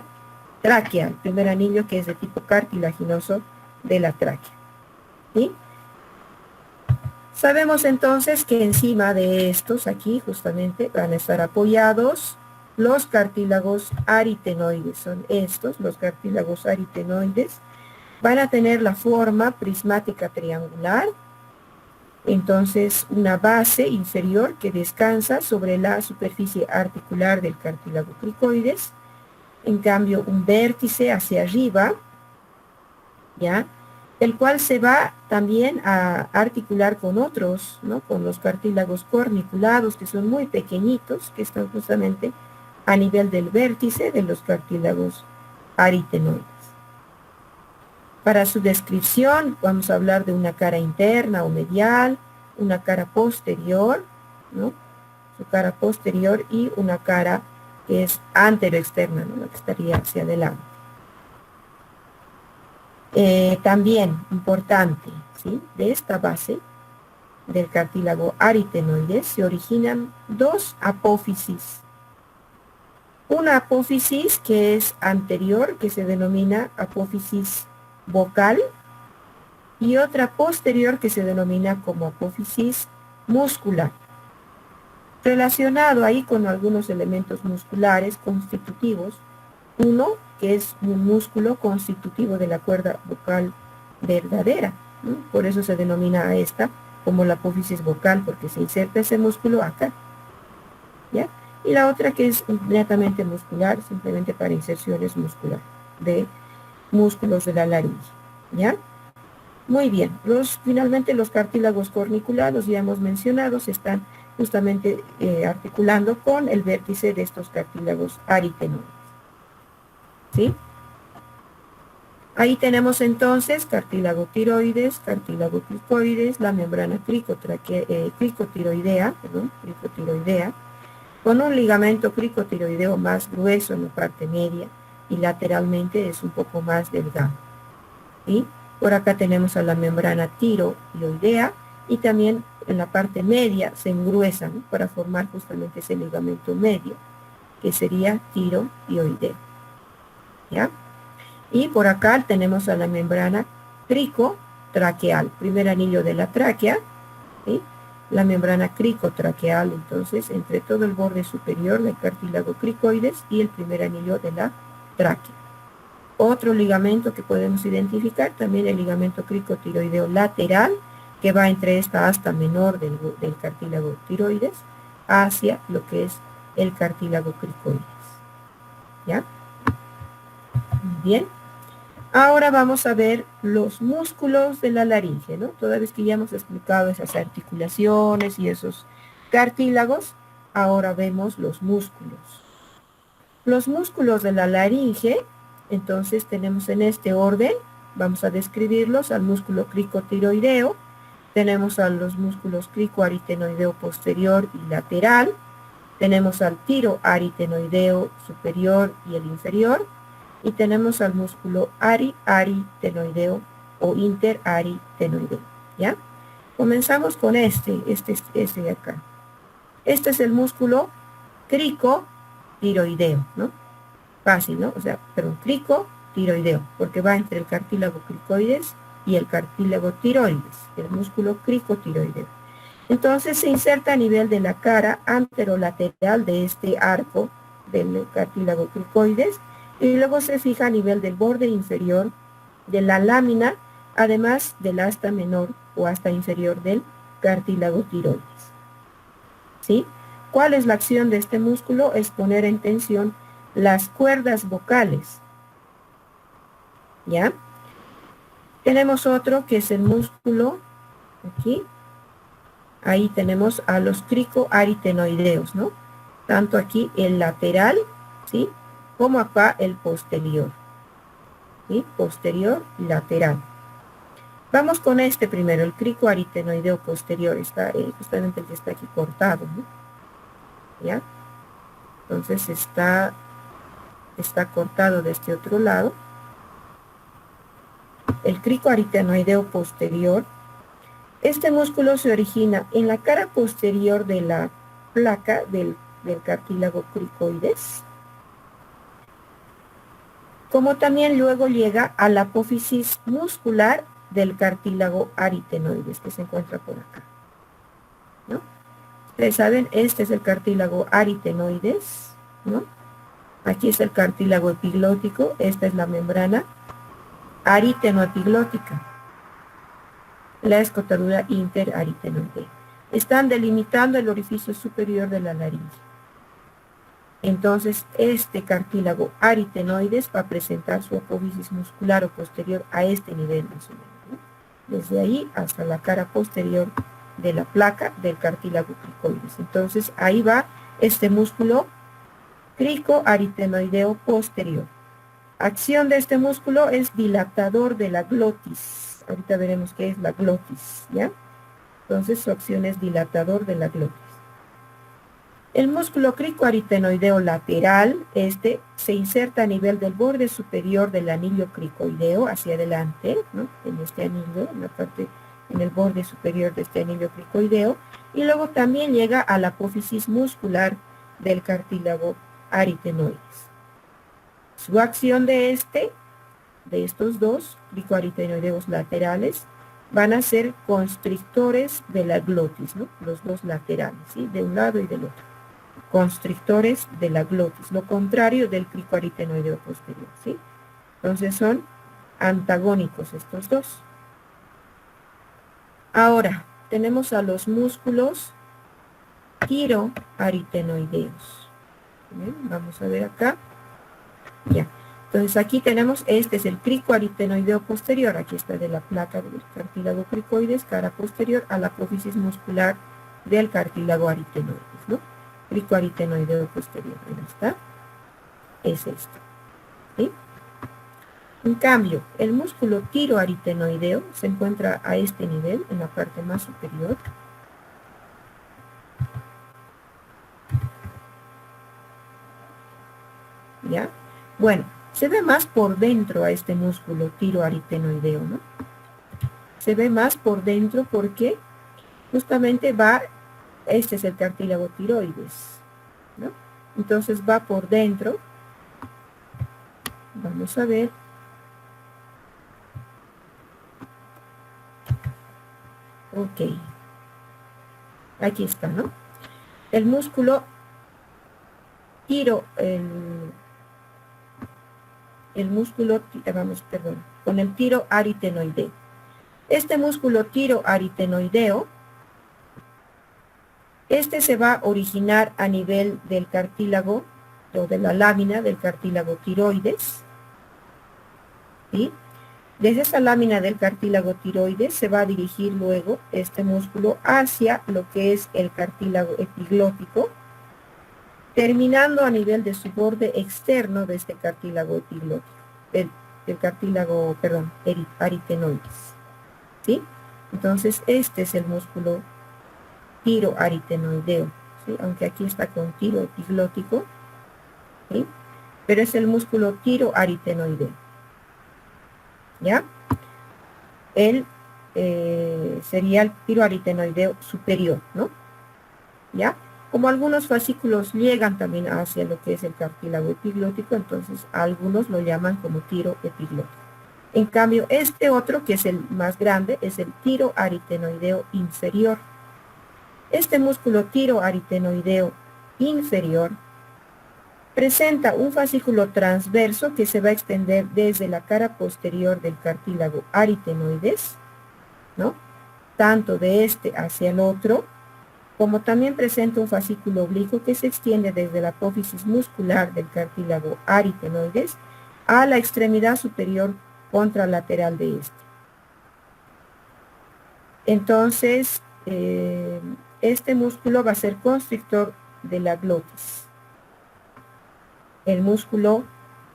tráquea, el primer anillo que es de tipo cartilaginoso de la tráquea. ¿Sí? Sabemos entonces que encima de estos aquí justamente van a estar apoyados los cartílagos aritenoides. Son estos, los cartílagos aritenoides. Van a tener la forma prismática triangular. Entonces una base inferior que descansa sobre la superficie articular del cartílago cricoides. En cambio un vértice hacia arriba, ¿ya? El cual se va también a articular con otros, ¿no? Con los cartílagos corniculados, que son muy pequeñitos, que están justamente a nivel del vértice de los cartílagos aritenoides. Para su descripción vamos a hablar de una cara interna o medial, una cara posterior, ¿no? Su cara posterior y una cara que es anteroexterna, ¿no? La que estaría hacia adelante. También importante, ¿sí? De esta base del cartílago aritenoides se originan dos apófisis. Una apófisis que es anterior, que se denomina apófisis vocal, y otra posterior que se denomina como apófisis muscular. Relacionado ahí con algunos elementos musculares constitutivos, uno que es un músculo constitutivo de la cuerda vocal verdadera, ¿no? Por eso se denomina a esta como la apófisis vocal, porque se inserta ese músculo acá, ¿ya? Y la otra que es netamente muscular, simplemente para inserciones musculares, de músculos de la laringe, ¿ya? Muy bien, finalmente los cartílagos corniculados, ya hemos mencionado, se están justamente articulando con el vértice de estos cartílagos aritenoides. ¿Sí? Ahí tenemos entonces cartílago tiroides, cartílago cricoides, la membrana cricotiroidea, con un ligamento cricotiroideo más grueso en la parte media y lateralmente es un poco más delgado. ¿Sí? Por acá tenemos a la membrana tiroidea y también en la parte media se engruesa, ¿no? Para formar justamente ese ligamento medio, que sería tiroideo. ¿Ya? Y por acá tenemos a la membrana cricotraqueal, primer anillo de la tráquea, ¿sí? La membrana cricotraqueal, entonces, entre todo el borde superior del cartílago cricoides y el primer anillo de la tráquea. Otro ligamento que podemos identificar, también el ligamento cricotiroideo lateral, que va entre esta asta menor del cartílago tiroides hacia lo que es el cartílago cricoides. ¿Ya? Bien. Ahora vamos a ver los músculos de la laringe, ¿no? Toda vez que ya hemos explicado esas articulaciones y esos cartílagos, ahora vemos los músculos. Los músculos de la laringe, entonces tenemos en este orden, vamos a describirlos: al músculo cricotiroideo, tenemos a los músculos cricoaritenoideo posterior y lateral, tenemos al tiroaritenoideo superior y el inferior, y tenemos al músculo aritenoideo o interaritenoideo, ¿ya? Comenzamos con este de acá. Este es el músculo cricotiroideo, ¿no? Fácil, ¿no? O sea, perdón, cricotiroideo, porque va entre el cartílago cricoides y el cartílago tiroides, el músculo cricotiroideo. Entonces se inserta a nivel de la cara anterolateral de este arco del cartílago cricoides, y luego se fija a nivel del borde inferior de la lámina, además del asta menor o asta inferior del cartílago tiroides. ¿Sí? ¿Cuál es la acción de este músculo? Es poner en tensión las cuerdas vocales. ¿Ya? Tenemos otro que es el músculo, aquí, ahí tenemos a los cricoaritenoideos, ¿no? Tanto aquí el lateral, ¿sí? Como acá el posterior, ¿sí? Posterior y lateral. Vamos con este primero, el cricoaritenoideo posterior, está justamente el que está aquí cortado, ¿no? ¿Ya? Entonces está cortado de este otro lado. El cricoaritenoideo posterior, este músculo se origina en la cara posterior de la placa del cartílago cricoides. como también luego llega a la apófisis muscular del cartílago aritenoides, que se encuentra por acá, ¿no? Ustedes saben, este es el cartílago aritenoides, ¿no? Aquí es el cartílago epiglótico, esta es la membrana aritenoepiglótica, la escotadura interaritenoidea. Están delimitando el orificio superior de la laringe. Entonces, este cartílago aritenoides va a presentar su apófisis muscular o posterior a este nivel más o menos, ¿no? Desde ahí hasta la cara posterior de la placa del cartílago cricoides. Entonces, ahí va este músculo cricoaritenoideo posterior. Acción de este músculo es dilatador de la glotis. Ahorita veremos qué es la glotis, ¿ya? Entonces, su acción es dilatador de la glotis. El músculo cricoaritenoideo lateral, este se inserta a nivel del borde superior del anillo cricoideo hacia adelante, ¿no? En este anillo, en la parte, en el borde superior de este anillo cricoideo, y luego también llega a la apófisis muscular del cartílago aritenoides. Su acción de estos dos cricoaritenoideos laterales, van a ser constrictores de la glotis, ¿no? Los dos laterales, ¿sí? De un lado y del otro. Constrictores de la glotis, lo contrario del cricoaritenoideo posterior, ¿sí? Entonces son antagónicos estos dos. Ahora, tenemos a los músculos tiroaritenoideos. Bien, vamos a ver acá. Ya. Entonces aquí tenemos, este es el cricoaritenoideo posterior, aquí está de la placa del cartílago cricoides, cara posterior a la apófisis muscular del cartílago aritenoides, ¿no? Cricoaritenoideo posterior, ahí está, es este, ¿sí? En cambio, el músculo tiroaritenoideo se encuentra a este nivel, en la parte más superior. ¿Ya? Bueno, se ve más por dentro a este músculo tiroaritenoideo, ¿no? Se ve más por dentro porque justamente va, este es el cartílago tiroides, ¿no? Entonces va por dentro. Vamos a ver. Ok. Aquí está, ¿no? El músculo el músculo, perdón, con el tiroaritenoideo. Este músculo tiroaritenoideo, este se va a originar a nivel del cartílago o de la lámina del cartílago tiroides, ¿sí? Desde esa lámina del cartílago tiroides se va a dirigir luego este músculo hacia lo que es el cartílago epiglótico, terminando a nivel de su borde externo de este cartílago epiglótico, el cartílago, perdón, aritenoides, ¿sí? Entonces este es el músculo tiroaritenoideo, ¿sí? Aunque aquí está con tiro epiglótico, ¿sí? Pero es el músculo tiroaritenoideo, ¿ya? Él sería el tiroaritenoideo superior, ¿no? ¿Ya? Como algunos fascículos llegan también hacia lo que es el cartílago epiglótico, entonces algunos lo llaman como tiro epiglótico. En cambio, este otro, que es el más grande, es el tiroaritenoideo inferior. Este músculo tiroaritenoideo inferior presenta un fascículo transverso que se va a extender desde la cara posterior del cartílago aritenoides, ¿no? Tanto de este hacia el otro, como también presenta un fascículo oblicuo que se extiende desde la apófisis muscular del cartílago aritenoides a la extremidad superior contralateral de este. Entonces, este músculo va a ser constrictor de la glotis. El músculo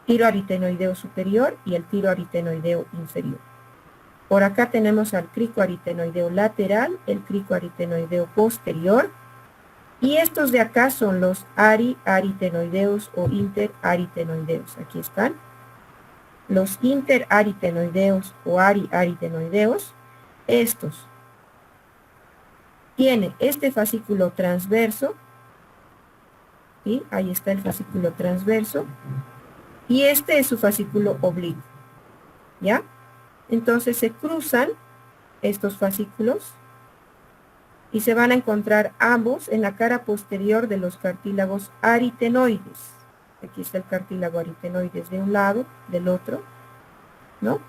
tiroaritenoideo superior y el tiroaritenoideo inferior. Por acá tenemos al cricoaritenoideo lateral, el cricoaritenoideo posterior, y estos de acá son los aritenoideos o interaritenoideos. Aquí están. Los interaritenoideos o aritenoideos, estos tienen este fascículo transverso, ¿sí? Ahí está el fascículo transverso, y este es su fascículo oblicuo, ¿ya? Entonces se cruzan estos fascículos y se van a encontrar ambos en la cara posterior de los cartílagos aritenoides. Aquí está el cartílago aritenoides de un lado, del otro, ¿no?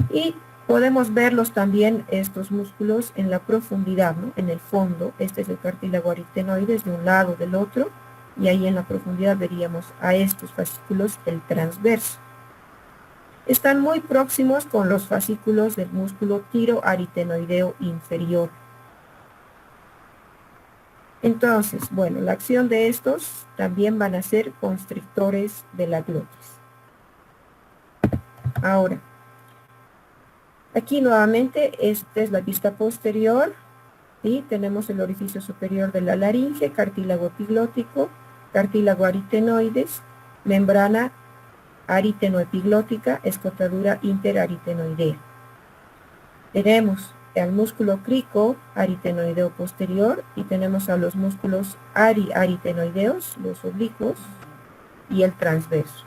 Y podemos verlos también, estos músculos, en la profundidad, ¿no? En el fondo. Este es el cartílago aritenoides de un lado, del otro, y ahí en la profundidad veríamos a estos fascículos, el transverso. Están muy próximos con los fascículos del músculo tiroaritenoideo inferior. Entonces, bueno, la acción de estos también van a ser constrictores de la glotis. Ahora, aquí nuevamente, esta es la vista posterior, y tenemos el orificio superior de la laringe, cartílago epiglótico, cartílago aritenoides, membrana aritenoepiglótica, escotadura interaritenoidea. Tenemos al músculo crico aritenoideo posterior y tenemos a los músculos aritenoideos, los oblicuos, y el transverso.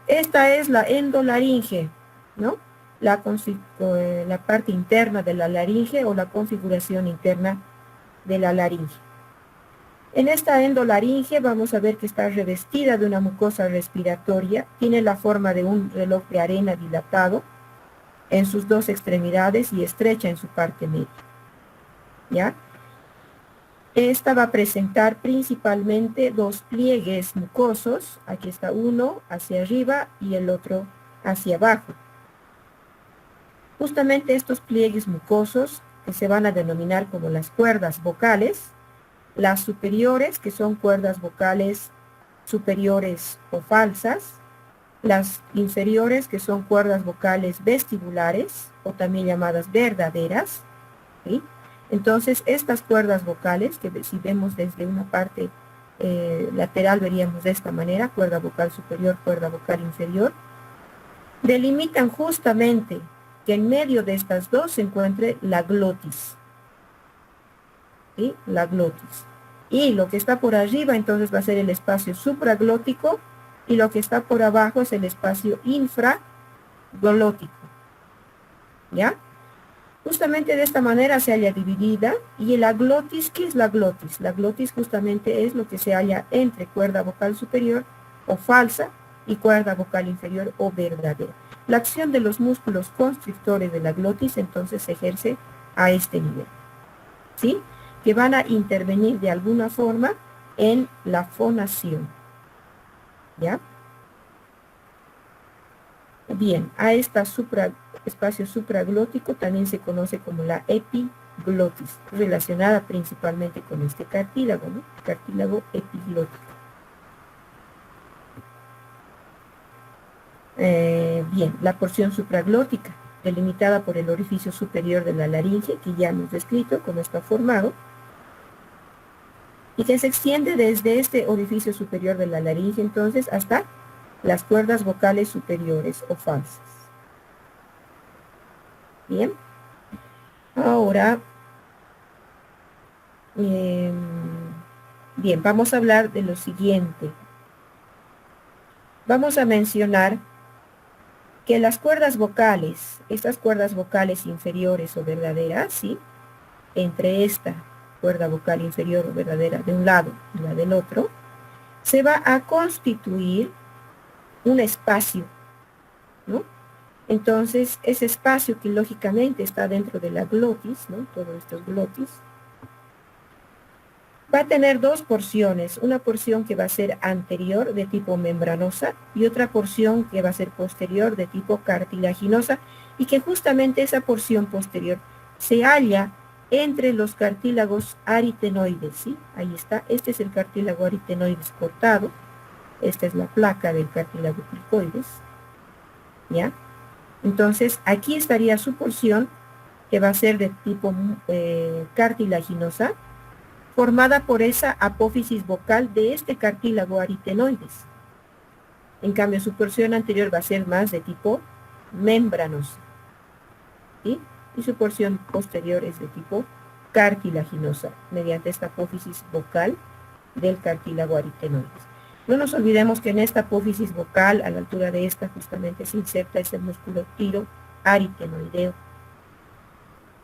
Esta es la endolaringe, ¿no? La parte interna de la laringe o la configuración interna de la laringe. En esta endolaringe vamos a ver que está revestida de una mucosa respiratoria, tiene la forma de un reloj de arena dilatado en sus dos extremidades y estrecha en su parte media, ¿ya? Esta va a presentar principalmente dos pliegues mucosos, aquí está uno hacia arriba y el otro hacia abajo. Justamente estos pliegues mucosos, que se van a denominar como las cuerdas vocales, las superiores, que son cuerdas vocales superiores o falsas, las inferiores, que son cuerdas vocales vestibulares, o también llamadas verdaderas, ¿sí? Entonces, estas cuerdas vocales, que si vemos desde una parte lateral, veríamos de esta manera, cuerda vocal superior, cuerda vocal inferior, delimitan justamente que en medio de estas dos se encuentre la glotis, ¿sí? La glotis. Y lo que está por arriba, entonces, va a ser el espacio supraglótico, y lo que está por abajo es el espacio infraglótico, ¿ya? Justamente de esta manera se halla dividida. Y la glotis, ¿qué es la glotis? La glotis justamente es lo que se halla entre cuerda vocal superior o falsa y cuerda vocal inferior o verdadera. La acción de los músculos constrictores de la glotis entonces se ejerce a este nivel, ¿sí? Que van a intervenir de alguna forma en la fonación, ¿ya? Bien, a esta espacio supraglótico también se conoce como la epiglotis, relacionada principalmente con este cartílago, ¿no? Cartílago epiglótico. Bien, la porción supraglótica, delimitada por el orificio superior de la laringe, que ya hemos descrito cómo está formado, y que se extiende desde este orificio superior de la laringe entonces hasta las cuerdas vocales superiores o falsas. Bien, ahora, bien, vamos a hablar de lo siguiente. Vamos a mencionar que las cuerdas vocales, estas cuerdas vocales inferiores o verdaderas, ¿sí? Entre esta cuerda vocal inferior o verdadera de un lado y la del otro, se va a constituir un espacio, ¿no? Entonces, ese espacio que lógicamente está dentro de la glotis, ¿no? Todo esto es glotis, va a tener dos porciones, una porción que va a ser anterior de tipo membranosa y otra porción que va a ser posterior de tipo cartilaginosa, y que justamente esa porción posterior se halla entre los cartílagos aritenoides, ¿sí? Ahí está, este es el cartílago aritenoides cortado, esta es la placa del cartílago cricoides, ¿ya? Entonces, aquí estaría su porción, que va a ser de tipo cartilaginosa, formada por esa apófisis vocal de este cartílago aritenoides. En cambio, su porción anterior va a ser más de tipo membranosa, ¿sí? Y su porción posterior es de tipo cartilaginosa, mediante esta apófisis vocal del cartílago aritenoides. No nos olvidemos que en esta apófisis vocal, a la altura de esta, justamente se inserta ese músculo tiroaritenoideo.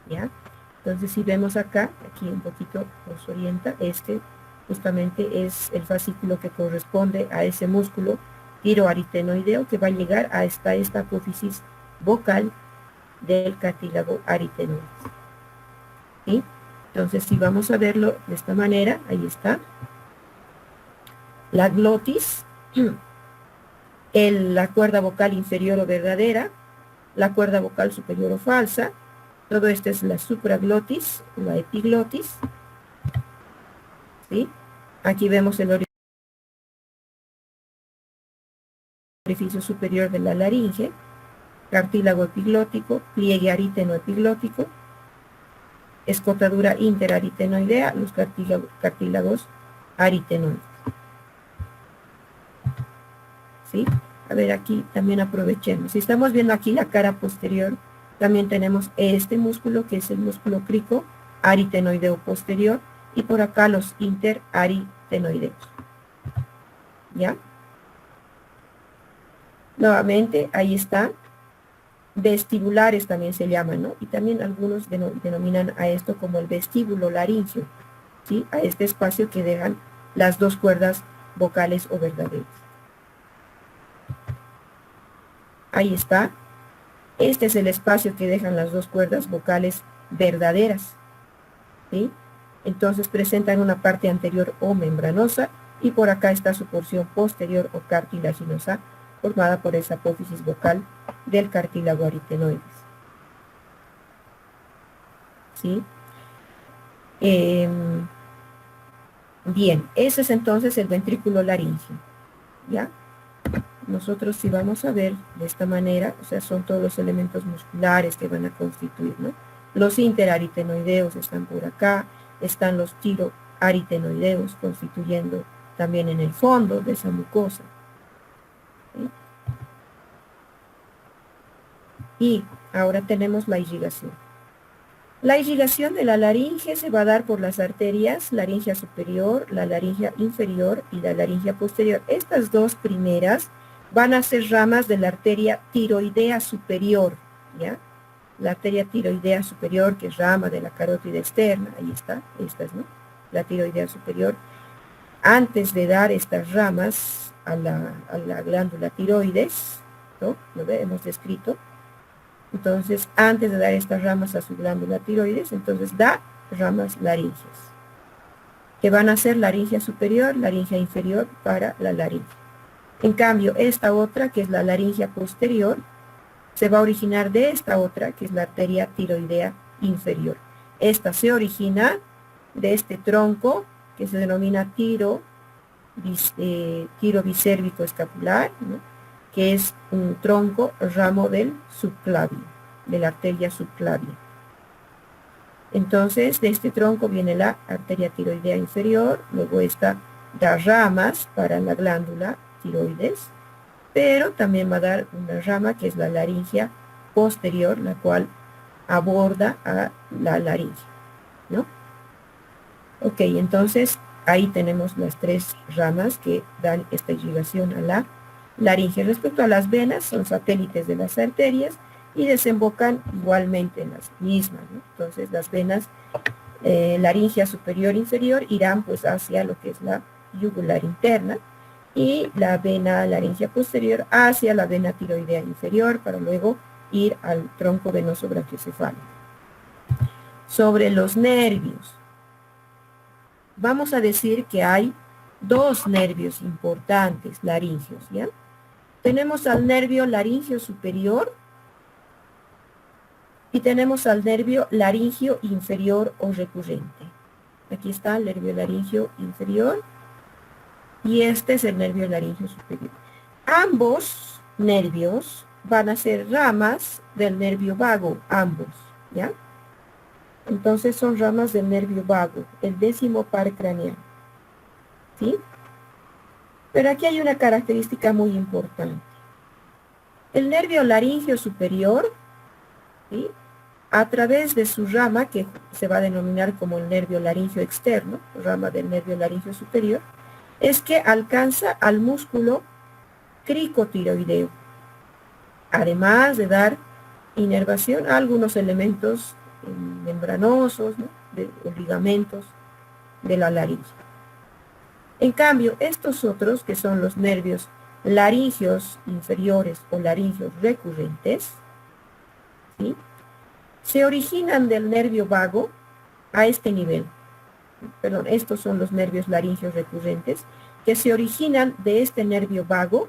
¿Ya? Entonces, si vemos acá, aquí un poquito nos orienta, este justamente es el fascículo que corresponde a ese músculo tiroaritenoideo que va a llegar hasta esta apófisis vocal del cartílago aritenoide. ¿Sí? Entonces, si vamos a verlo de esta manera, ahí está. La glotis, la cuerda vocal inferior o verdadera, la cuerda vocal superior o falsa, todo esto es la supraglotis, la epiglotis, ¿sí? Aquí vemos el orificio superior de la laringe, cartílago epiglótico, pliegue ariteno-epiglótico, escotadura interaritenoidea, los cartílagos aritenoides. ¿Sí? A ver, aquí también aprovechemos. Si estamos viendo aquí la cara posterior, también tenemos este músculo, que es el músculo crico aritenoideo posterior, y por acá los interaritenoideos. ¿Ya? Nuevamente, ahí está. Vestibulares también se llaman, ¿no? Y también algunos denominan a esto como el vestíbulo laringio, ¿sí? A este espacio que dejan las dos cuerdas vocales o verdaderas. Ahí está. Este es el espacio que dejan las dos cuerdas vocales verdaderas, ¿sí? Entonces presentan una parte anterior o membranosa y por acá está su porción posterior o cartilaginosa formada por esa apófisis vocal del cartílago aritenoides. ¿Sí? Bien, ese es entonces el ventrículo laringio, ¿ya? Nosotros si vamos a ver de esta manera, o sea, son todos los elementos musculares que van a constituir, ¿no? Los interaritenoideos están por acá, están los tiroaritenoideos constituyendo también en el fondo de esa mucosa. ¿Sí? Y ahora tenemos la irrigación. La irrigación de la laringe se va a dar por las arterias, laringia superior, la laringia inferior y la laringia posterior. Estas dos primeras van a ser ramas de la arteria tiroidea superior, ¿ya? La arteria tiroidea superior, que es rama de la carótida externa, ahí está, esta es, ¿no? La tiroidea superior. Antes de dar estas ramas a la glándula tiroides, ¿no? ¿Lo ve? Hemos descrito. Entonces, antes de dar estas ramas a su glándula tiroides, entonces da ramas laringias, que van a ser laringia superior, laringia inferior para la laringe. En cambio, esta otra, que es la laringia posterior, se va a originar de esta otra, que es la arteria tiroidea inferior. Esta se origina de este tronco, que se denomina tiro bisérvico escapular, ¿no? Que es un tronco ramo del subclavio, de la arteria subclavia. Entonces, de este tronco viene la arteria tiroidea inferior, luego esta da ramas para la glándula tiroides, pero también va a dar una rama que es la laringia posterior, la cual aborda a la laringe, ¿no? Ok, entonces ahí tenemos las tres ramas que dan esta irrigación a la laringe. Respecto a las venas, son satélites de las arterias y desembocan igualmente en las mismas, ¿no? Entonces las venas laringia superior e inferior irán pues hacia lo que es la yugular interna y la vena laringia posterior hacia la vena tiroidea inferior para luego ir al tronco venoso brachiocefálico. Sobre los nervios, vamos a decir que hay dos nervios importantes laringios, ¿ya? Tenemos al nervio laringio superior y tenemos al nervio laringio inferior o recurrente. Aquí está el nervio laringio inferior y este es el nervio laringio superior. Ambos nervios van a ser ramas del nervio vago, ambos, ¿ya? Entonces son ramas del nervio vago, el 10º par craneal, ¿sí? Pero aquí hay una característica muy importante. El nervio laringio superior, ¿sí? A través de su rama, que se va a denominar como el nervio laringio externo, rama del nervio laringio superior, es que alcanza al músculo cricotiroideo, además de dar inervación a algunos elementos membranosos, ¿no? O ligamentos de la laringe. En cambio, estos otros, que son los nervios laringeos inferiores o laringeos recurrentes, ¿sí?, se originan del nervio vago a este nivel. Perdón, estos son los nervios laringeos recurrentes, que se originan de este nervio vago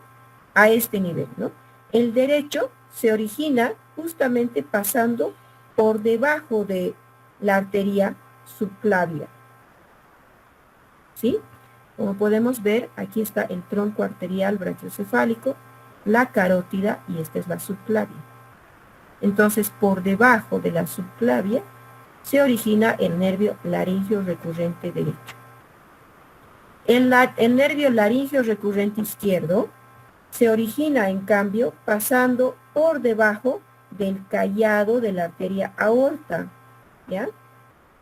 a este nivel, ¿no? El derecho se origina justamente pasando por debajo de la arteria subclavia, ¿sí? Como podemos ver, aquí está el tronco arterial brachiocefálico, la carótida y esta es la subclavia. Entonces, por debajo de la subclavia se origina el nervio laringeo recurrente derecho. El nervio laringeo recurrente izquierdo se origina, en cambio, pasando por debajo del callado de la arteria aorta, ¿ya?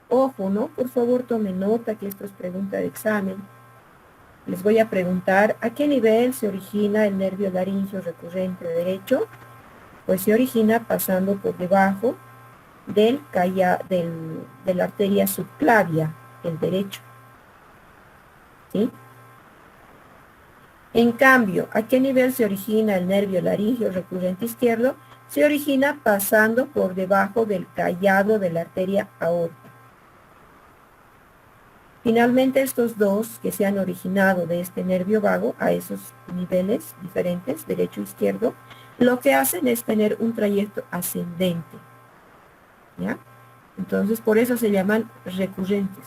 Ojo, ¿no? Por favor, tomen nota que esto es pregunta de examen. Les voy a preguntar, ¿a qué nivel se origina el nervio laringeo recurrente derecho? Pues se origina pasando por debajo de la arteria subclavia, el derecho, ¿sí? En cambio, ¿a qué nivel se origina el nervio laringeo recurrente izquierdo? Se origina pasando por debajo del callado de la arteria aorta. Finalmente, estos dos que se han originado de este nervio vago a esos niveles diferentes, derecho e izquierdo, lo que hacen es tener un trayecto ascendente, ¿ya? Entonces, por eso se llaman recurrentes,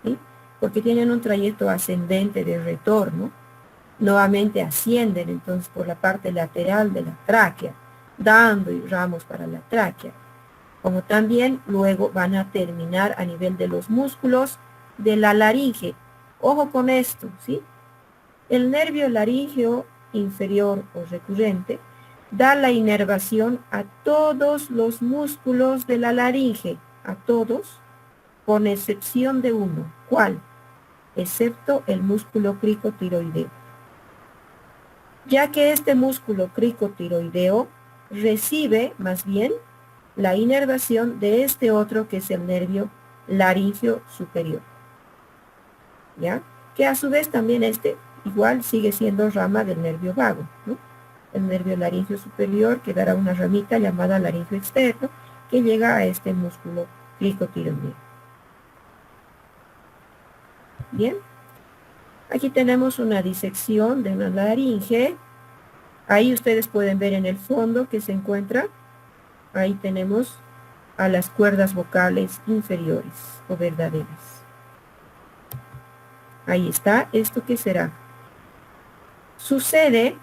¿sí? Porque tienen un trayecto ascendente de retorno, nuevamente ascienden entonces por la parte lateral de la tráquea, dando ramos para la tráquea, como también luego van a terminar a nivel de los músculos de la laringe. Ojo con esto, ¿sí? El nervio laringeo inferior o recurrente da la inervación a todos los músculos de la laringe, a todos, con excepción de uno. ¿Cuál? Excepto el músculo cricotiroideo, ya que este músculo cricotiroideo recibe más bien la inervación de este otro que es el nervio laringeo superior, ¿ya? Que a su vez también igual sigue siendo rama del nervio vago, ¿no? El nervio laringeo superior que dará una ramita llamada laringeo externo que llega a este músculo cricotiroideo. Bien, aquí tenemos una disección de una laringe. Ahí ustedes pueden ver en el fondo que se encuentra, ahí tenemos a las cuerdas vocales inferiores o verdaderas. Ahí está. ¿Esto qué será? Sucede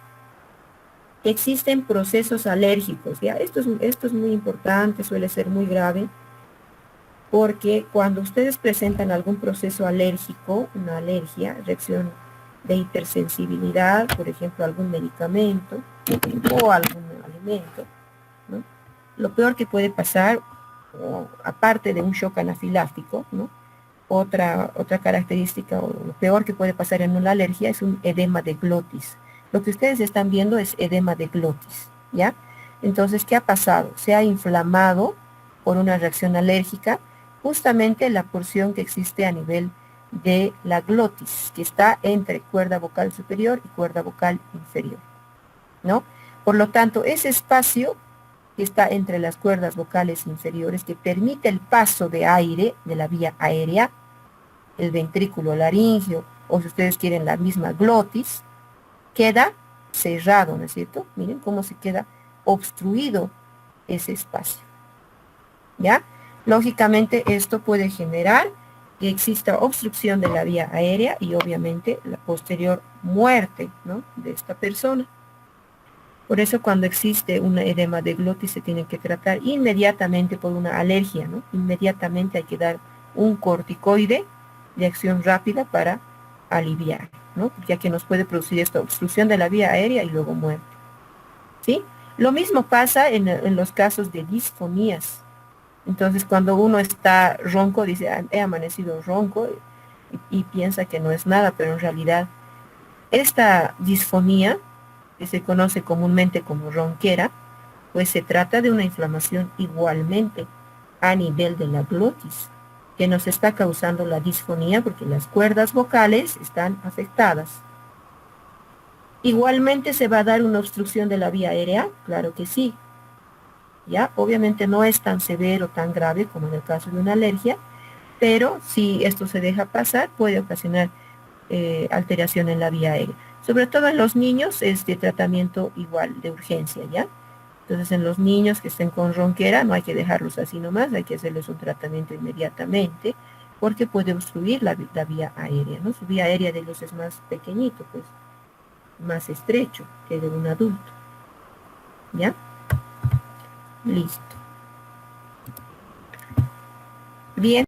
que existen procesos alérgicos, ¿ya? Esto es muy importante, suele ser muy grave, porque cuando ustedes presentan algún proceso alérgico, una alergia, reacción de hipersensibilidad, por ejemplo, algún medicamento o algún alimento, ¿no? Lo peor que puede pasar, aparte de un shock anafiláctico, ¿no? Otra característica, o lo peor que puede pasar en una alergia es un edema de glotis. Lo que ustedes están viendo es edema de glotis, ¿ya? Entonces, ¿qué ha pasado? Se ha inflamado por una reacción alérgica justamente la porción que existe a nivel de la glotis, que está entre cuerda vocal superior y cuerda vocal inferior, ¿no? Por lo tanto, ese espacio que está entre las cuerdas vocales inferiores, que permite el paso de aire de la vía aérea, el ventrículo laríngeo, o si ustedes quieren la misma glotis, queda cerrado, ¿no es cierto? Miren cómo se queda obstruido ese espacio, ¿ya? Lógicamente esto puede generar que exista obstrucción de la vía aérea y obviamente la posterior muerte, ¿no?, de esta persona. Por eso cuando existe un edema de glotis se tiene que tratar inmediatamente por una alergia, ¿no? Inmediatamente hay que dar un corticoide de acción rápida para aliviar, ¿no? Ya que nos puede producir esta obstrucción de la vía aérea y luego muerte, ¿sí? Lo mismo pasa en los casos de disfonías. Entonces, cuando uno está ronco, dice, he amanecido ronco, y piensa que no es nada, pero en realidad esta disfonía, que se conoce comúnmente como ronquera, pues se trata de una inflamación igualmente a nivel de la glotis, que nos está causando la disfonía porque las cuerdas vocales están afectadas. Igualmente se va a dar una obstrucción de la vía aérea, claro que sí. Ya, obviamente no es tan severo, tan grave como en el caso de una alergia, pero si esto se deja pasar, puede ocasionar alteración en la vía aérea. Sobre todo en los niños es de tratamiento igual, de urgencia, ¿ya? Entonces en los niños que estén con ronquera no hay que dejarlos así nomás, hay que hacerles un tratamiento inmediatamente porque puede obstruir la vía aérea, ¿no? Su vía aérea de ellos es más pequeñito, pues más estrecho que de un adulto, ¿ya? Listo. Bien.